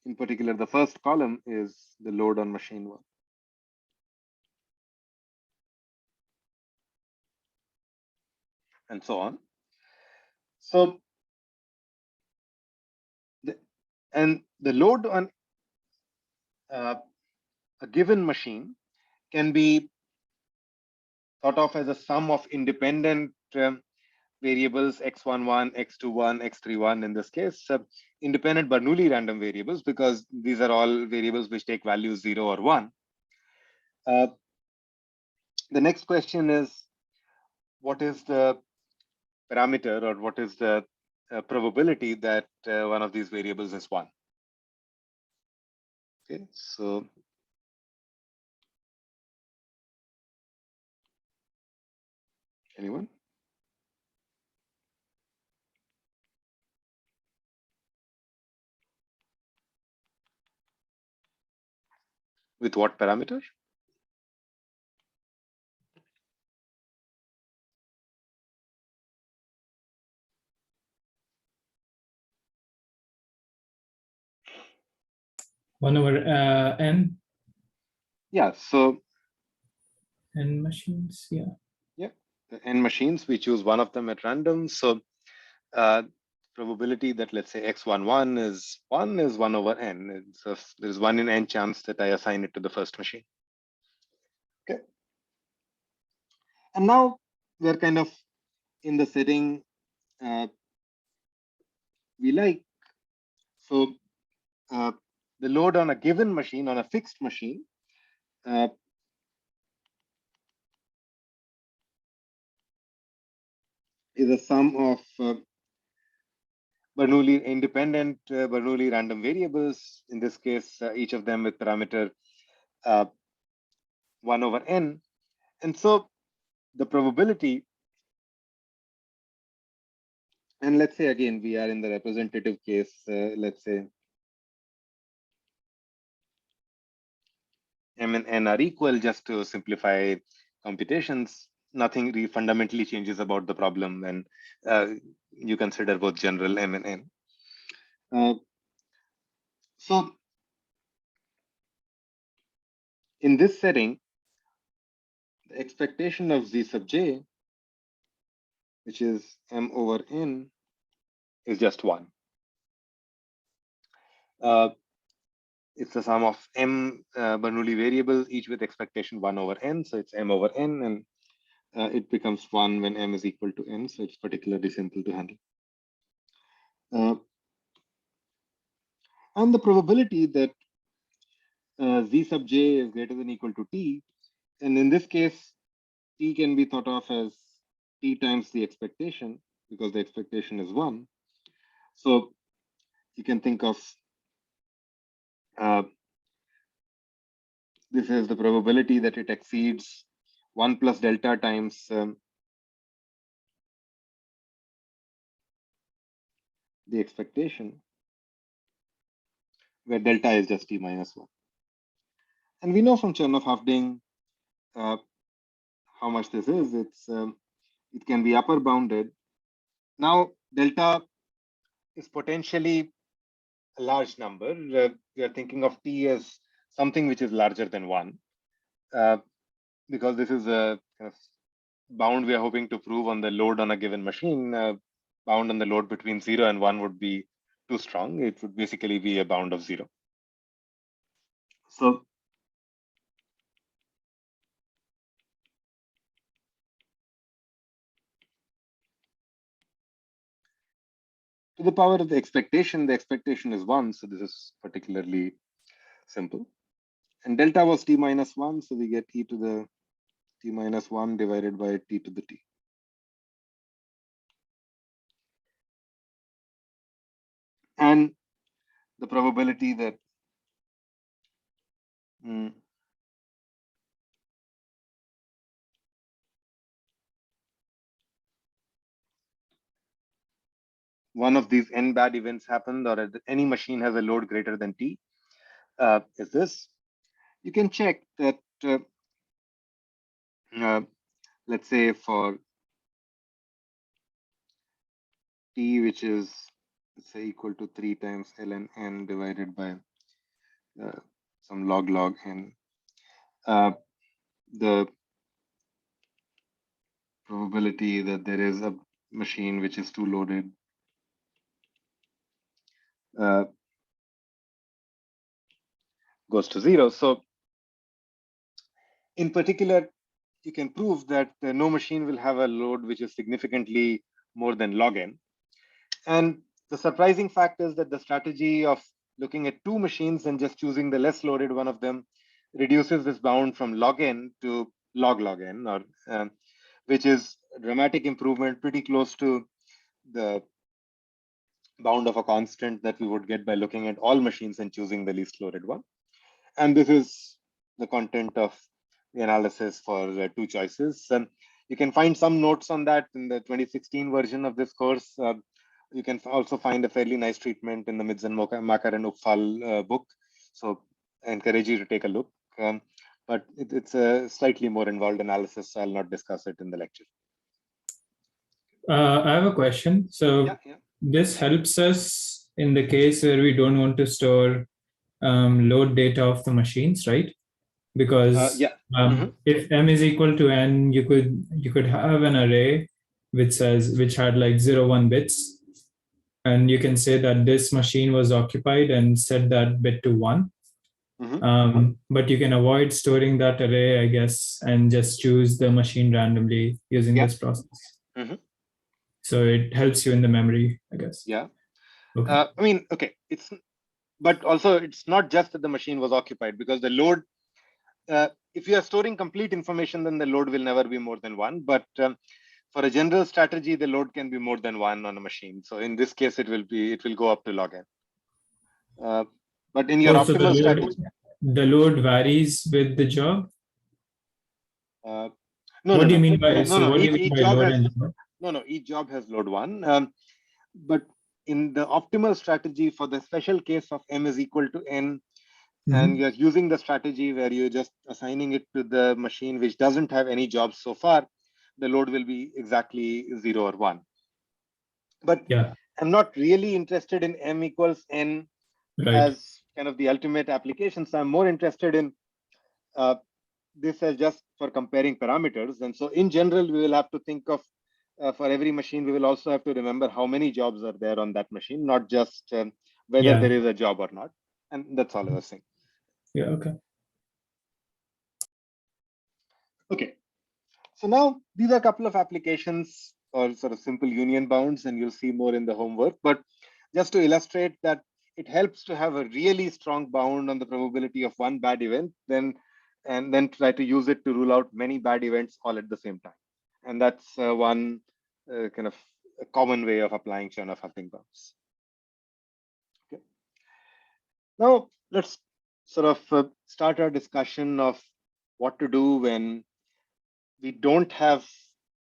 Speaker 1: in particular, the first column is the load on machine 1. And so on. So, the load on a given machine can be thought of as a sum of independent variables x11, x21, x31 in this case, independent Bernoulli random variables, because these are all variables which take values 0 or 1. The next question is, what is the parameter, or what is the probability that one of these variables is 1? Okay, so anyone? With what parameter?
Speaker 2: One over n.
Speaker 1: Yeah, so
Speaker 2: N machines, yeah.
Speaker 1: Yeah, the n machines, we choose one of them at random. So probability that, let's say, x11 is 1 is 1 over n. And so there's 1 in n chance that I assign it to the first machine. Okay. And now we're kind of in the setting we like. So the load on a given machine, on a fixed machine, is a sum of Bernoulli independent Bernoulli random variables. In this case, each of them with parameter 1 over n. And so the probability, and let's say again, we are in the representative case, let's say m and n are equal, just to simplify computations. Nothing really fundamentally changes about the problem when you consider both general m and n. So in this setting, the expectation of Z sub j, which is m over n, is just 1. It's the sum of m Bernoulli variables, each with expectation 1 over n. So it's m over n, and it becomes 1 when m is equal to n. So it's particularly simple to handle. And the probability that Z sub j is greater than or equal to t, and in this case, t can be thought of as t times the expectation, because the expectation is 1. So you can think of this is the probability that it exceeds 1 plus delta times the expectation, where delta is just t minus 1. And we know from Chernoff Hoeffding how much this is. It can be upper bounded. Now, delta is potentially a large number. We are thinking of t as something which is larger than 1, because this is a kind of bound we are hoping to prove on the load on a given machine. Bound on the load between 0 and 1 would be too strong. It would basically be a bound of 0. So to the power of the expectation is 1. So this is particularly simple. And delta was t minus 1. So we get e to the t minus 1 divided by t to the t. And the probability that one of these n bad events happened, or any machine has a load greater than t, is this. You can check that, let's say for t, which is, let's say, equal to 3 times ln n divided by some log n, the probability that there is a machine which is too loaded goes to 0. So in particular, you can prove that no machine will have a load which is significantly more than log n. And the surprising fact is that the strategy of looking at 2 machines and just choosing the less loaded one of them reduces this bound from log n to log n, or which is a dramatic improvement, pretty close to the bound of a constant that we would get by looking at all machines and choosing the least loaded one. And this is the content of the analysis for the 2 choices. And you can find some notes on that in the 2016 version of this course. You can also find a fairly nice treatment in the Mitzenmacher and Upfall book. So I encourage you to take a look. But it's a slightly more involved analysis, so I'll not discuss it in the lecture.
Speaker 2: I have a question. So this helps us in the case where we don't want to store load data of the machines, right? Because if m is equal to n, you could have an array which had like 0, 1 bits, and you can say that this machine was occupied and set that bit to 1. But you can avoid storing that array, I guess, and just choose the machine randomly using this process. So it helps you in the memory, I guess.
Speaker 1: Yeah.
Speaker 2: Okay.
Speaker 1: But also it's not just that the machine was occupied, because the load, if you are storing complete information, then the load will never be more than 1. But for a general strategy, the load can be more than 1 on a machine. So in this case, it will go up to log n. But in your optimal strategy,
Speaker 2: the load varies with the job.
Speaker 1: What
Speaker 2: do you mean by load and job?
Speaker 1: No, each job has load 1. But in the optimal strategy, for the special case of m is equal to n, and you're using the strategy where you're just assigning it to the machine which doesn't have any jobs so far, the load will be exactly 0 or 1. But I'm not really interested in m equals n as kind of the ultimate application. So I'm more interested in this as just for comparing parameters. And so in general, we will have to think of for every machine, we will also have to remember how many jobs are there on that machine, not just whether
Speaker 2: Yeah.
Speaker 1: there is a job or not. And that's all I was saying.
Speaker 2: Yeah. Okay.
Speaker 1: Okay. So now these are a couple of applications or sort of simple union bounds, and you'll see more in the homework. But just to illustrate that it helps to have a really strong bound on the probability of one bad event, and then try to use it to rule out many bad events all at the same time. And that's one kind of a common way of applying Chernoff-Huffding bounds. Okay. Now let's sort of start our discussion of what to do when we don't have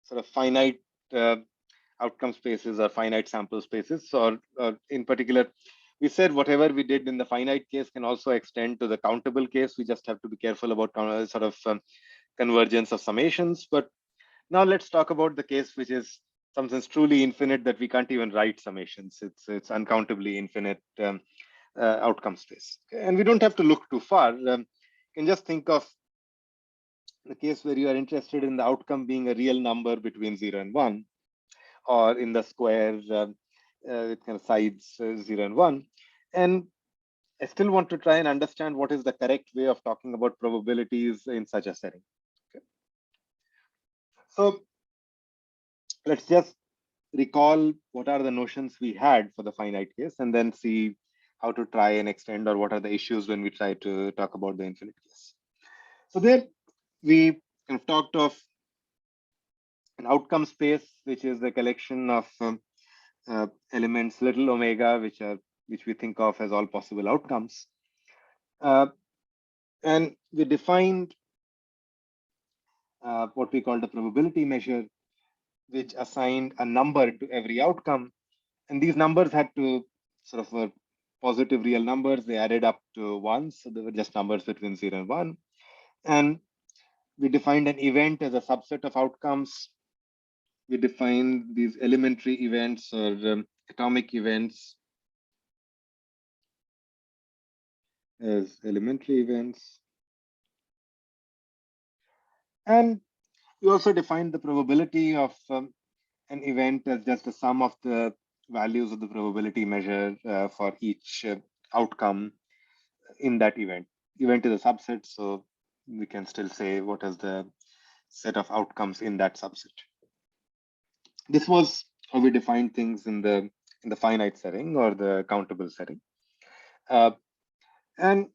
Speaker 1: sort of finite outcome spaces or finite sample spaces. Or in particular, we said whatever we did in the finite case can also extend to the countable case. We just have to be careful about sort of convergence of summations. But now let's talk about the case which is something truly infinite that we can't even write summations. It's uncountably infinite outcome space. And we don't have to look too far. You can just think of the case where you are interested in the outcome being a real number between 0 and 1, or in the square with kind of sides 0 and 1. And I still want to try and understand what is the correct way of talking about probabilities in such a setting. Okay. So let's just recall what are the notions we had for the finite case, and then see how to try and extend, or what are the issues when we try to talk about the infinite case. So there we kind of talked of an outcome space, which is a collection of elements little omega, which we think of as all possible outcomes. And we defined what we called a probability measure, which assigned a number to every outcome. And these numbers had to sort of positive real numbers. They added up to 1. So they were just numbers between 0 and 1. And we defined an event as a subset of outcomes. We defined these elementary events or atomic events as elementary events. And we also defined the probability of an event as just a sum of the values of the probability measure for each outcome in that event. Event is a subset, so we can still say what is the set of outcomes in that subset. This was how we defined things in the finite setting or the countable setting. And I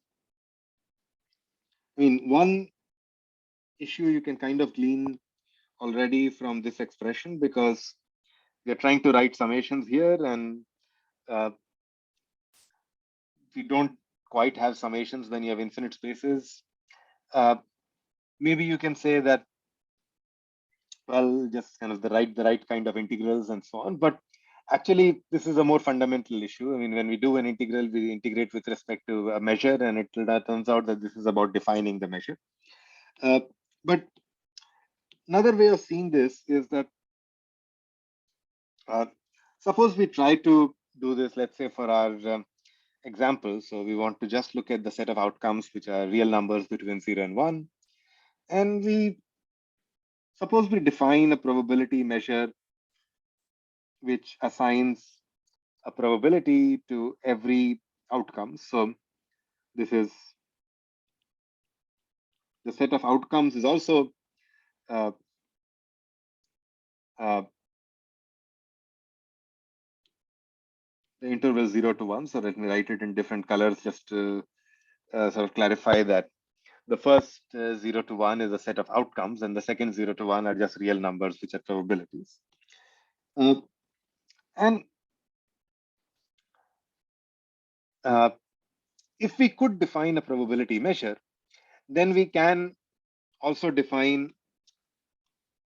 Speaker 1: mean, one issue you can kind of glean already from this expression, because we're trying to write summations here, and we don't quite have summations when you have infinite spaces. Maybe you can say that, well, just kind of the right kind of integrals and so on. But actually, this is a more fundamental issue. I mean, when we do an integral, we integrate with respect to a measure, and it turns out that this is about defining the measure. But another way of seeing this is that suppose we try to do this, let's say for our example. So we want to just look at the set of outcomes which are real numbers between 0 and 1. And we suppose we define a probability measure which assigns a probability to every outcome. So this is the set of outcomes is also the interval 0 to 1. So let me write it in different colors just to sort of clarify that the first 0 to 1 is a set of outcomes, and the second 0 to 1 are just real numbers, which are probabilities. And if we could define a probability measure, then we can also define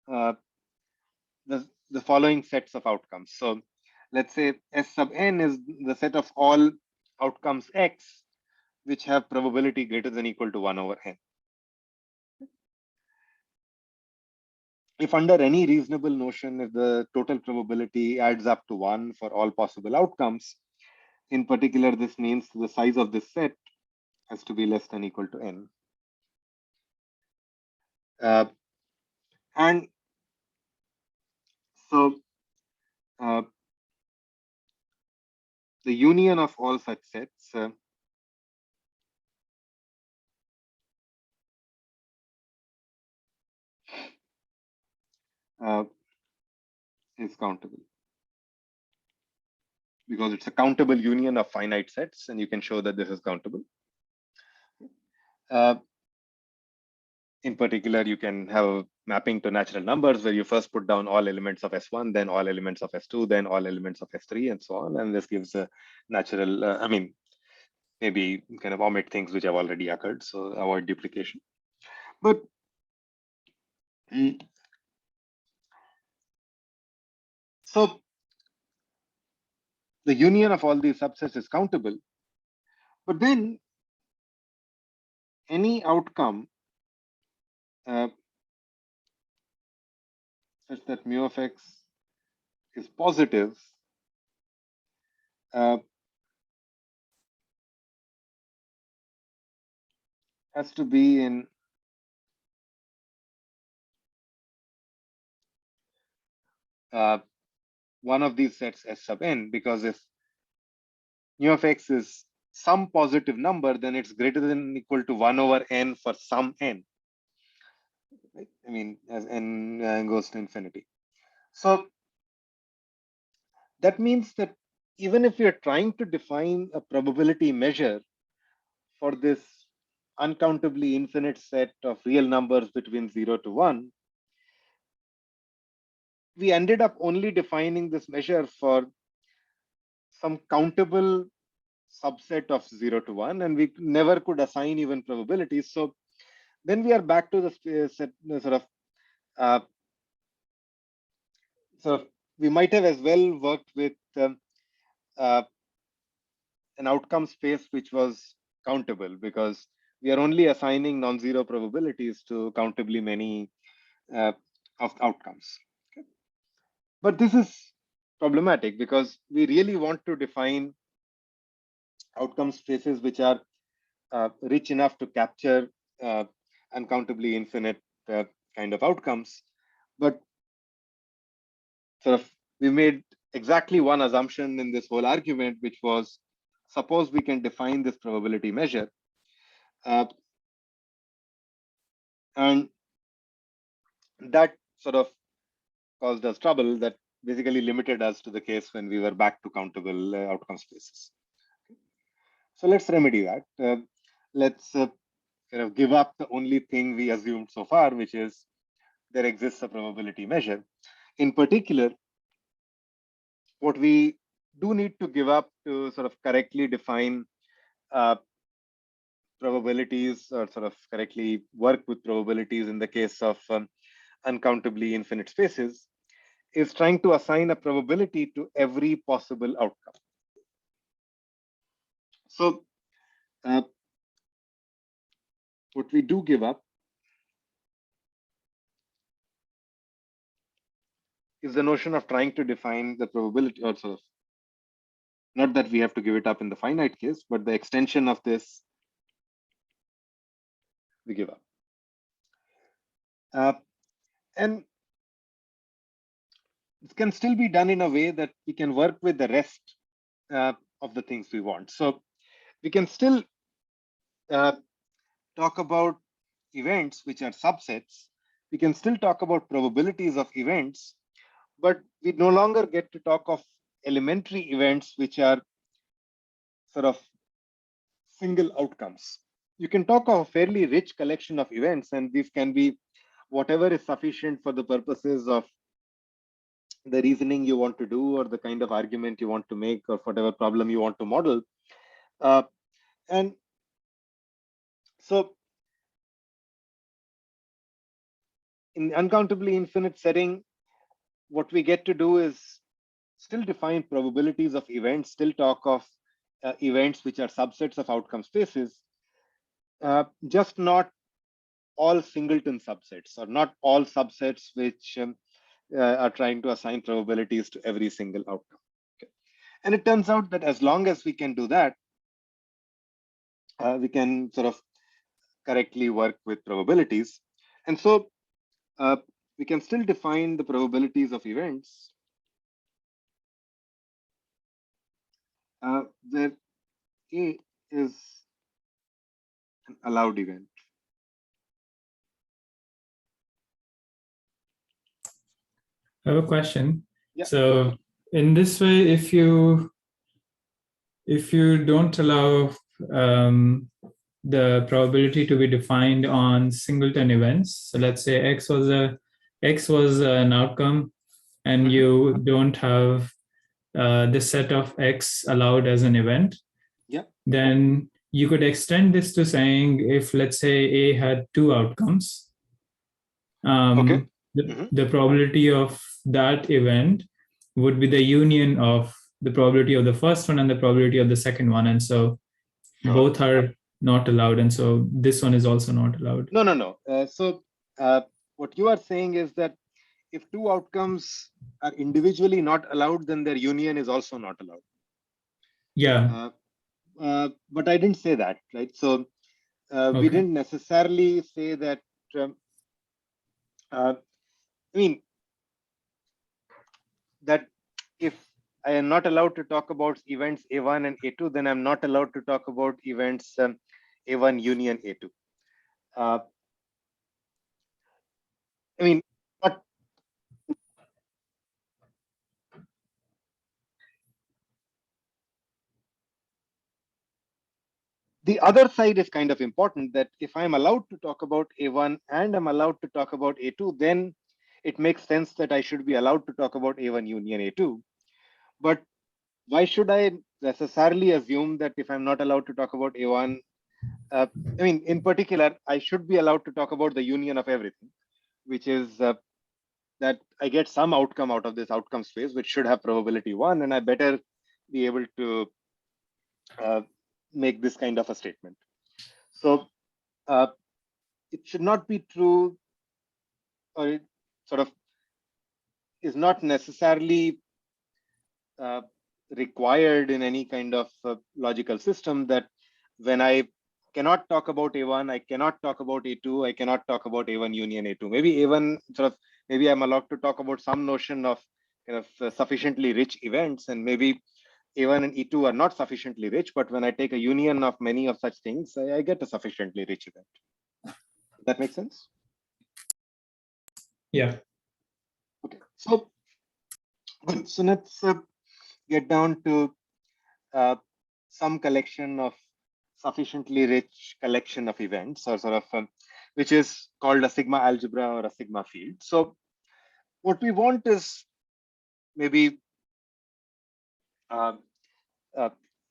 Speaker 1: the following sets of outcomes. So let's say S sub n is the set of all outcomes x which have probability greater than or equal to 1 over n. If under any reasonable notion, if the total probability adds up to 1 for all possible outcomes, in particular, this means the size of this set has to be less than or equal to n. And so the union of all such sets is countable, because it's a countable union of finite sets, and you can show that this is countable. In particular, you can have a mapping to natural numbers where you first put down all elements of S1, then all elements of S2, then all elements of S3, and so on. And this gives a natural, I mean, maybe kind of omit things which have already occurred, so avoid duplication. But so the union of all these subsets is countable, but then any outcome such that mu of x is positive has to be in one of these sets S sub n, because if mu of x is some positive number, then it's greater than or equal to 1 over n for some n. Right? I mean, as n goes to infinity. So that means that even if you're trying to define a probability measure for this uncountably infinite set of real numbers between 0 to 1, we ended up only defining this measure for some countable subset of 0 to 1, and we never could assign even probabilities. So then we are back to the sort of we might have as well worked with an outcome space which was countable, because we are only assigning non-zero probabilities to countably many of outcomes. Okay. But this is problematic because we really want to define outcome spaces which are rich enough to capture uncountably infinite kind of outcomes. But sort of we made exactly one assumption in this whole argument, which was, suppose we can define this probability measure. And that sort of caused us trouble, that basically limited us to the case when we were back to countable outcome spaces. So let's remedy that. Let's kind of give up the only thing we assumed so far, which is there exists a probability measure. In particular, what we do need to give up to sort of correctly define probabilities, or sort of correctly work with probabilities in the case of uncountably infinite spaces, is trying to assign a probability to every possible outcome. So what we do give up is the notion of trying to define the probability, or sort of, not that we have to give it up in the finite case, but the extension of this we give up. And it can still be done in a way that we can work with the rest of the things we want. So we can still talk about events which are subsets. We can still talk about probabilities of events, but we no longer get to talk of elementary events which are sort of single outcomes. You can talk of a fairly rich collection of events, and these can be whatever is sufficient for the purposes of the reasoning you want to do, or the kind of argument you want to make, or whatever problem you want to model. And so in uncountably infinite setting, what we get to do is still define probabilities of events, still talk of events which are subsets of outcome spaces, just not all singleton subsets, or not all subsets which are trying to assign probabilities to every single outcome. Okay. And it turns out that as long as we can do that, we can sort of correctly work with probabilities. And so we can still define the probabilities of events where A is an allowed event.
Speaker 2: I have a question.
Speaker 1: Yeah.
Speaker 2: So in this way, if you don't allow the probability to be defined on singleton events, so let's say X was an outcome, and you don't have this set of X allowed as an event,
Speaker 1: Yeah.
Speaker 2: then you could extend this to saying, if let's say A had two outcomes,
Speaker 1: Okay.
Speaker 2: the probability of that event would be the union of the probability of the first one and the probability of the second one. And so
Speaker 1: Sure.
Speaker 2: both are not allowed. And so this one is also not allowed.
Speaker 1: No. So what you are saying is that if two outcomes are individually not allowed, then their union is also not allowed.
Speaker 2: Yeah.
Speaker 1: But I didn't say that, right? So we didn't necessarily say that. I mean, that if I am not allowed to talk about events A1 and A2, then I'm not allowed to talk about events A1 union A2. I mean, but the other side is kind of important, that if I'm allowed to talk about A1 and I'm allowed to talk about A2, then it makes sense that I should be allowed to talk about A1 union A2. But why should I necessarily assume that if I'm not allowed to talk about A1, I mean, in particular, I should be allowed to talk about the union of everything, which is that I get some outcome out of this outcome space, which should have probability 1, and I better be able to make this kind of a statement. So it should not be true, or it sort of is not necessarily required in any kind of logical system, that when I cannot talk about A1, I cannot talk about A2, I cannot talk about A1 union A2. Maybe A1 sort of, maybe I'm allowed to talk about some notion of kind of sufficiently rich events, and maybe A1 and E2 are not sufficiently rich, but when I take a union of many of such things, I get a sufficiently rich event. Does that make sense?
Speaker 2: Yeah.
Speaker 1: Okay. So good. So let's get down to some collection of sufficiently rich collection of events, or sort of which is called a sigma algebra or a sigma field. So what we want is maybe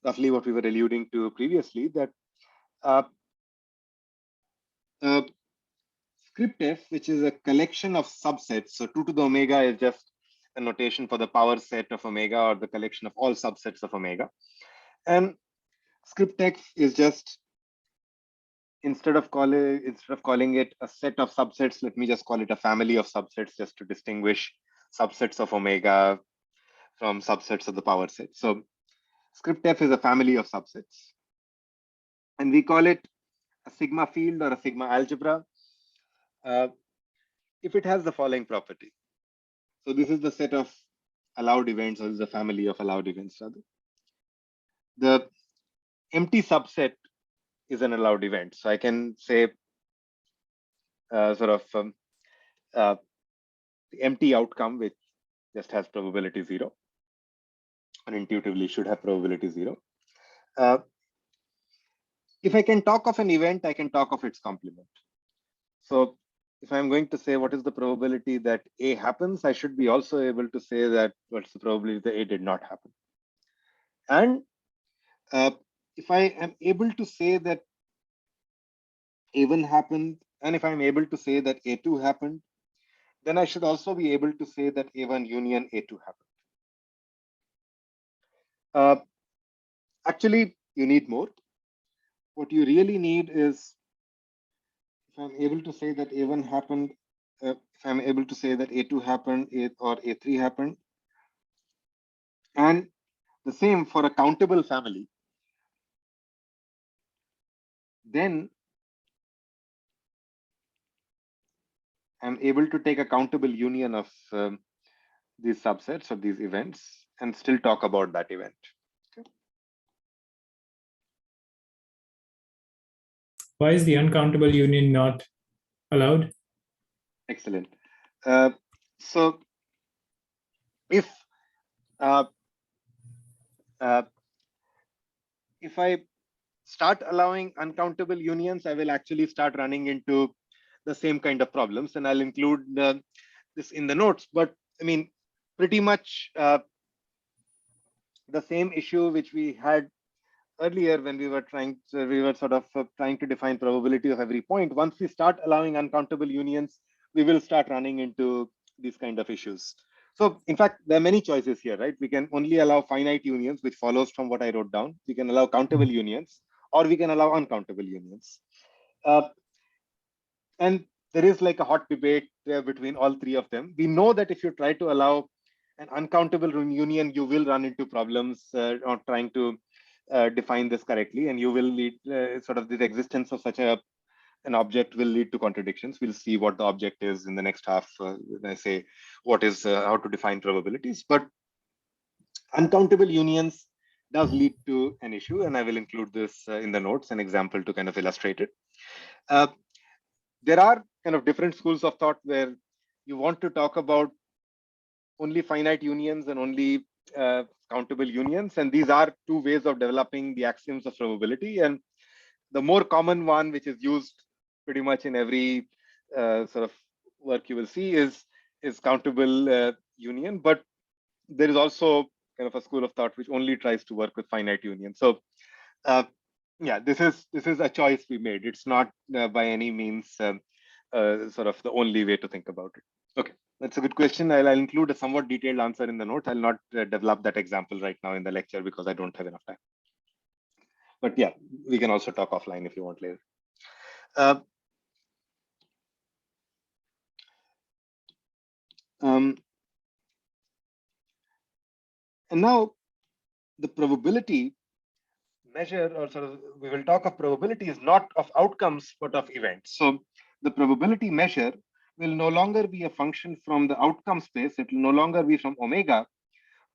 Speaker 1: roughly what we were alluding to previously, that script f, which is a collection of subsets. So 2 to the omega is just a notation for the power set of omega, or the collection of all subsets of omega. And script x is just, instead of calling it a set of subsets, let me just call it a family of subsets, just to distinguish subsets of omega from subsets of the power set. So script f is a family of subsets, and we call it a sigma field or a sigma algebra if it has the following property. So this is the set of allowed events, or this is the family of allowed events rather. The empty subset is an allowed event. So I can say the empty outcome, which just has probability 0, or intuitively should have probability 0. If I can talk of an event, I can talk of its complement. So if I'm going to say what is the probability that A happens, I should be also able to say that what's the probability that A did not happen. And if I am able to say that A1 happened, and if I'm able to say that A2 happened, then I should also be able to say that A1 union A2 happened. Actually, you need more. What you really need is, if I'm able to say that A1 happened, if I'm able to say that A2 happened, or A3 happened, and the same for a countable family. then I'm able to take a countable union of these subsets of these events and still talk about that event. Okay.
Speaker 2: Why is the uncountable union not allowed?
Speaker 1: Excellent. So if if I start allowing uncountable unions, I will actually start running into the same kind of problems, and I'll include this in the notes. But I mean, pretty much the same issue which we had earlier when we were sort of trying to define probability of every point. Once we start allowing uncountable unions, we will start running into these kind of issues. So in fact, there are many choices here, right? We can only allow finite unions, which follows from what I wrote down. We can allow countable unions, or we can allow uncountable unions. And there is like a hot debate between all three of them. We know that if you try to allow an uncountable union, you will run into problems on trying to define this correctly, and you will lead sort of the existence of such an object will lead to contradictions. We'll see what the object is in the next half when I say what is how to define probabilities. But uncountable unions does lead to an issue, and I will include this in the notes, an example to kind of illustrate it. There are kind of different schools of thought where you want to talk about only finite unions and only countable unions. And these are two ways of developing the axioms of probability. And the more common one, which is used pretty much in every sort of work you will see, is countable union. But there is also kind of a school of thought which only tries to work with finite unions. So yeah, this is a choice we made. It's not by any means sort of the only way to think about it. Okay, that's a good question. I'll include a somewhat detailed answer in the notes. I'll not develop that example right now in the lecture because I don't have enough time. But yeah, we can also talk offline if you want later. And now the probability measure, or sort of we will talk of probability, is not of outcomes but of events. So the probability measure will no longer be a function from the outcome space. It will no longer be from omega,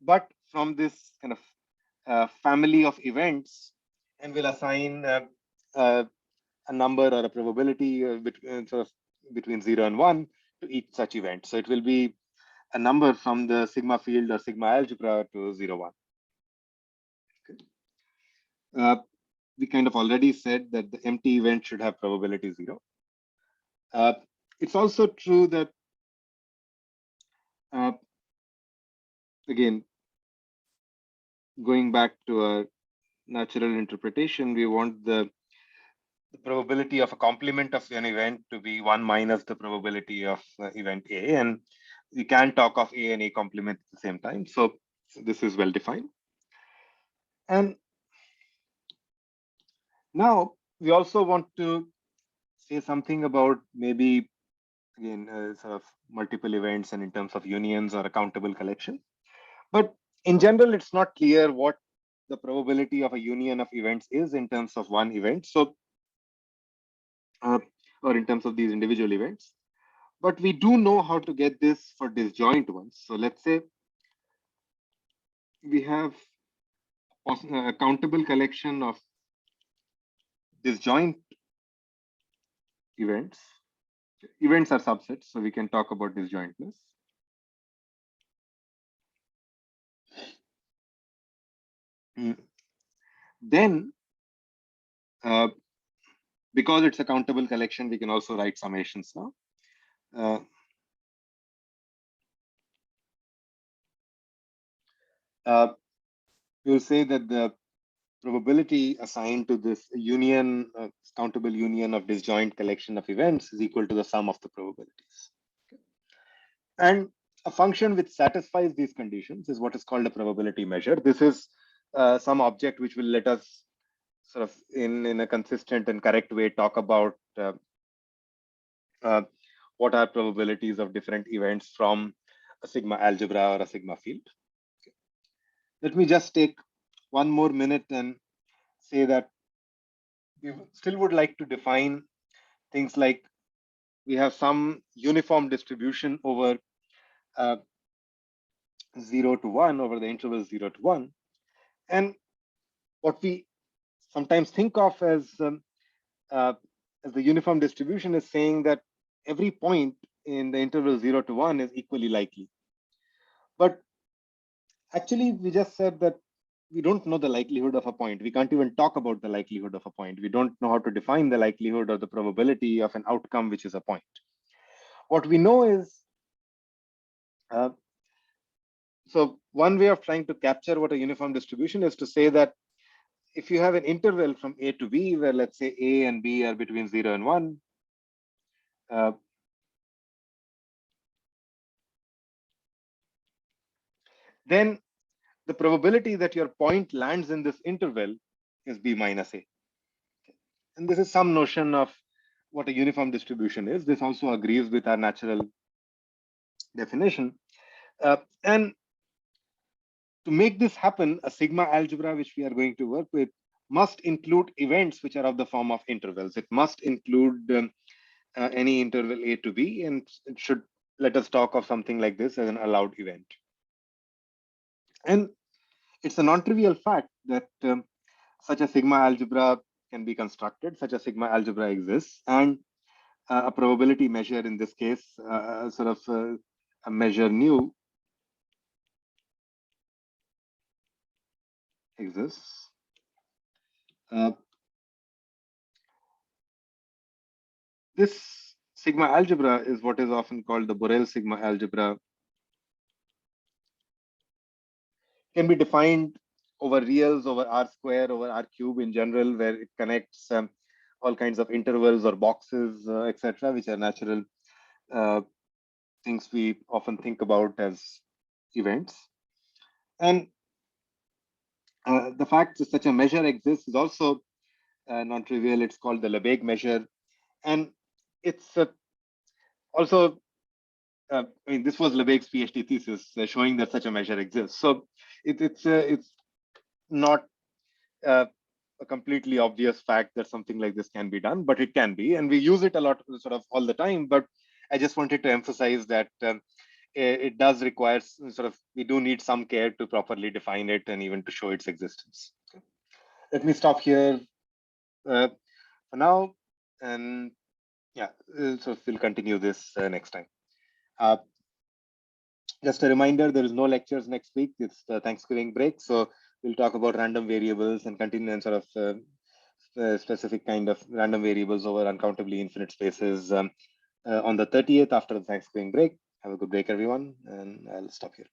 Speaker 1: but from this kind of family of events, and will assign a number or a probability sort of between 0 and 1 to each such event. So it will be a number from the sigma field or sigma algebra to 0, 1. Okay. We kind of already said that the empty event should have probability 0. It's also true that, again, going back to a natural interpretation, we want the probability of a complement of an event to be 1 minus the probability of event A. And we can talk of A and A complement at the same time. So this is well defined. And now we also want to say something about maybe, again, sort of multiple events and in terms of unions or a countable collection. But in general, it's not clear what the probability of a union of events is in terms of one event. So, or in terms of these individual events. But we do know how to get this for disjoint ones. So let's say we have a countable collection of disjoint events. Events are subsets, so we can talk about disjointness. Then, because it's a countable collection, we can also write summations now. We'll say that the probability assigned to this union, countable union of disjoint collection of events is equal to the sum of the probabilities. Okay. And a function which satisfies these conditions is what is called a probability measure. This is some object which will let us sort of in a consistent and correct way talk about what are probabilities of different events from a sigma algebra or a sigma field. Okay. Let me just take one more minute and say that we still would like to define things like we have some uniform distribution over 0 to 1 over the interval 0 to 1. And what we sometimes think of as the uniform distribution is saying that every point in the interval 0 to 1 is equally likely. But actually, we just said that we don't know the likelihood of a point. We can't even talk about the likelihood of a point. We don't know how to define the likelihood or the probability of an outcome, which is a point. What we know is, so one way of trying to capture what a uniform distribution is to say that if you have an interval from A to B, where let's say A and B are between 0 and 1, then the probability that your point lands in this interval is B minus A. And this is some notion of what a uniform distribution is. This also agrees with our natural definition. And to make this happen, a sigma algebra, which we are going to work with, must include events which are of the form of intervals. It must include any interval A to B, and it should let us talk of something like this as an allowed event. And it's a non-trivial fact that such a sigma algebra can be constructed, such a sigma algebra exists, and a probability measure, in this case, a measure nu exists. This sigma algebra is what is often called the Borel sigma algebra. Can be defined over reals, over R square, over R cube in general, where it connects all kinds of intervals or boxes, etc., which are natural things we often think about as events. And the fact that such a measure exists is also non-trivial. It's called the Lebesgue measure. And it's also, I mean, this was Lebesgue's PhD thesis showing that such a measure exists. So it's not a completely obvious fact that something like this can be done, but it can be, and we use it a lot, sort of all the time. But I just wanted to emphasize that it does require we do need some care to properly define it and even to show its existence. Okay. Let me stop here for now, and yeah, so we'll continue this next time. Just a reminder, there is no lectures next week. It's the Thanksgiving break, so we'll talk about random variables and continue and specific kind of random variables over uncountably infinite spaces on the 30th after the Thanksgiving break. Have a good break, everyone, and I'll stop here.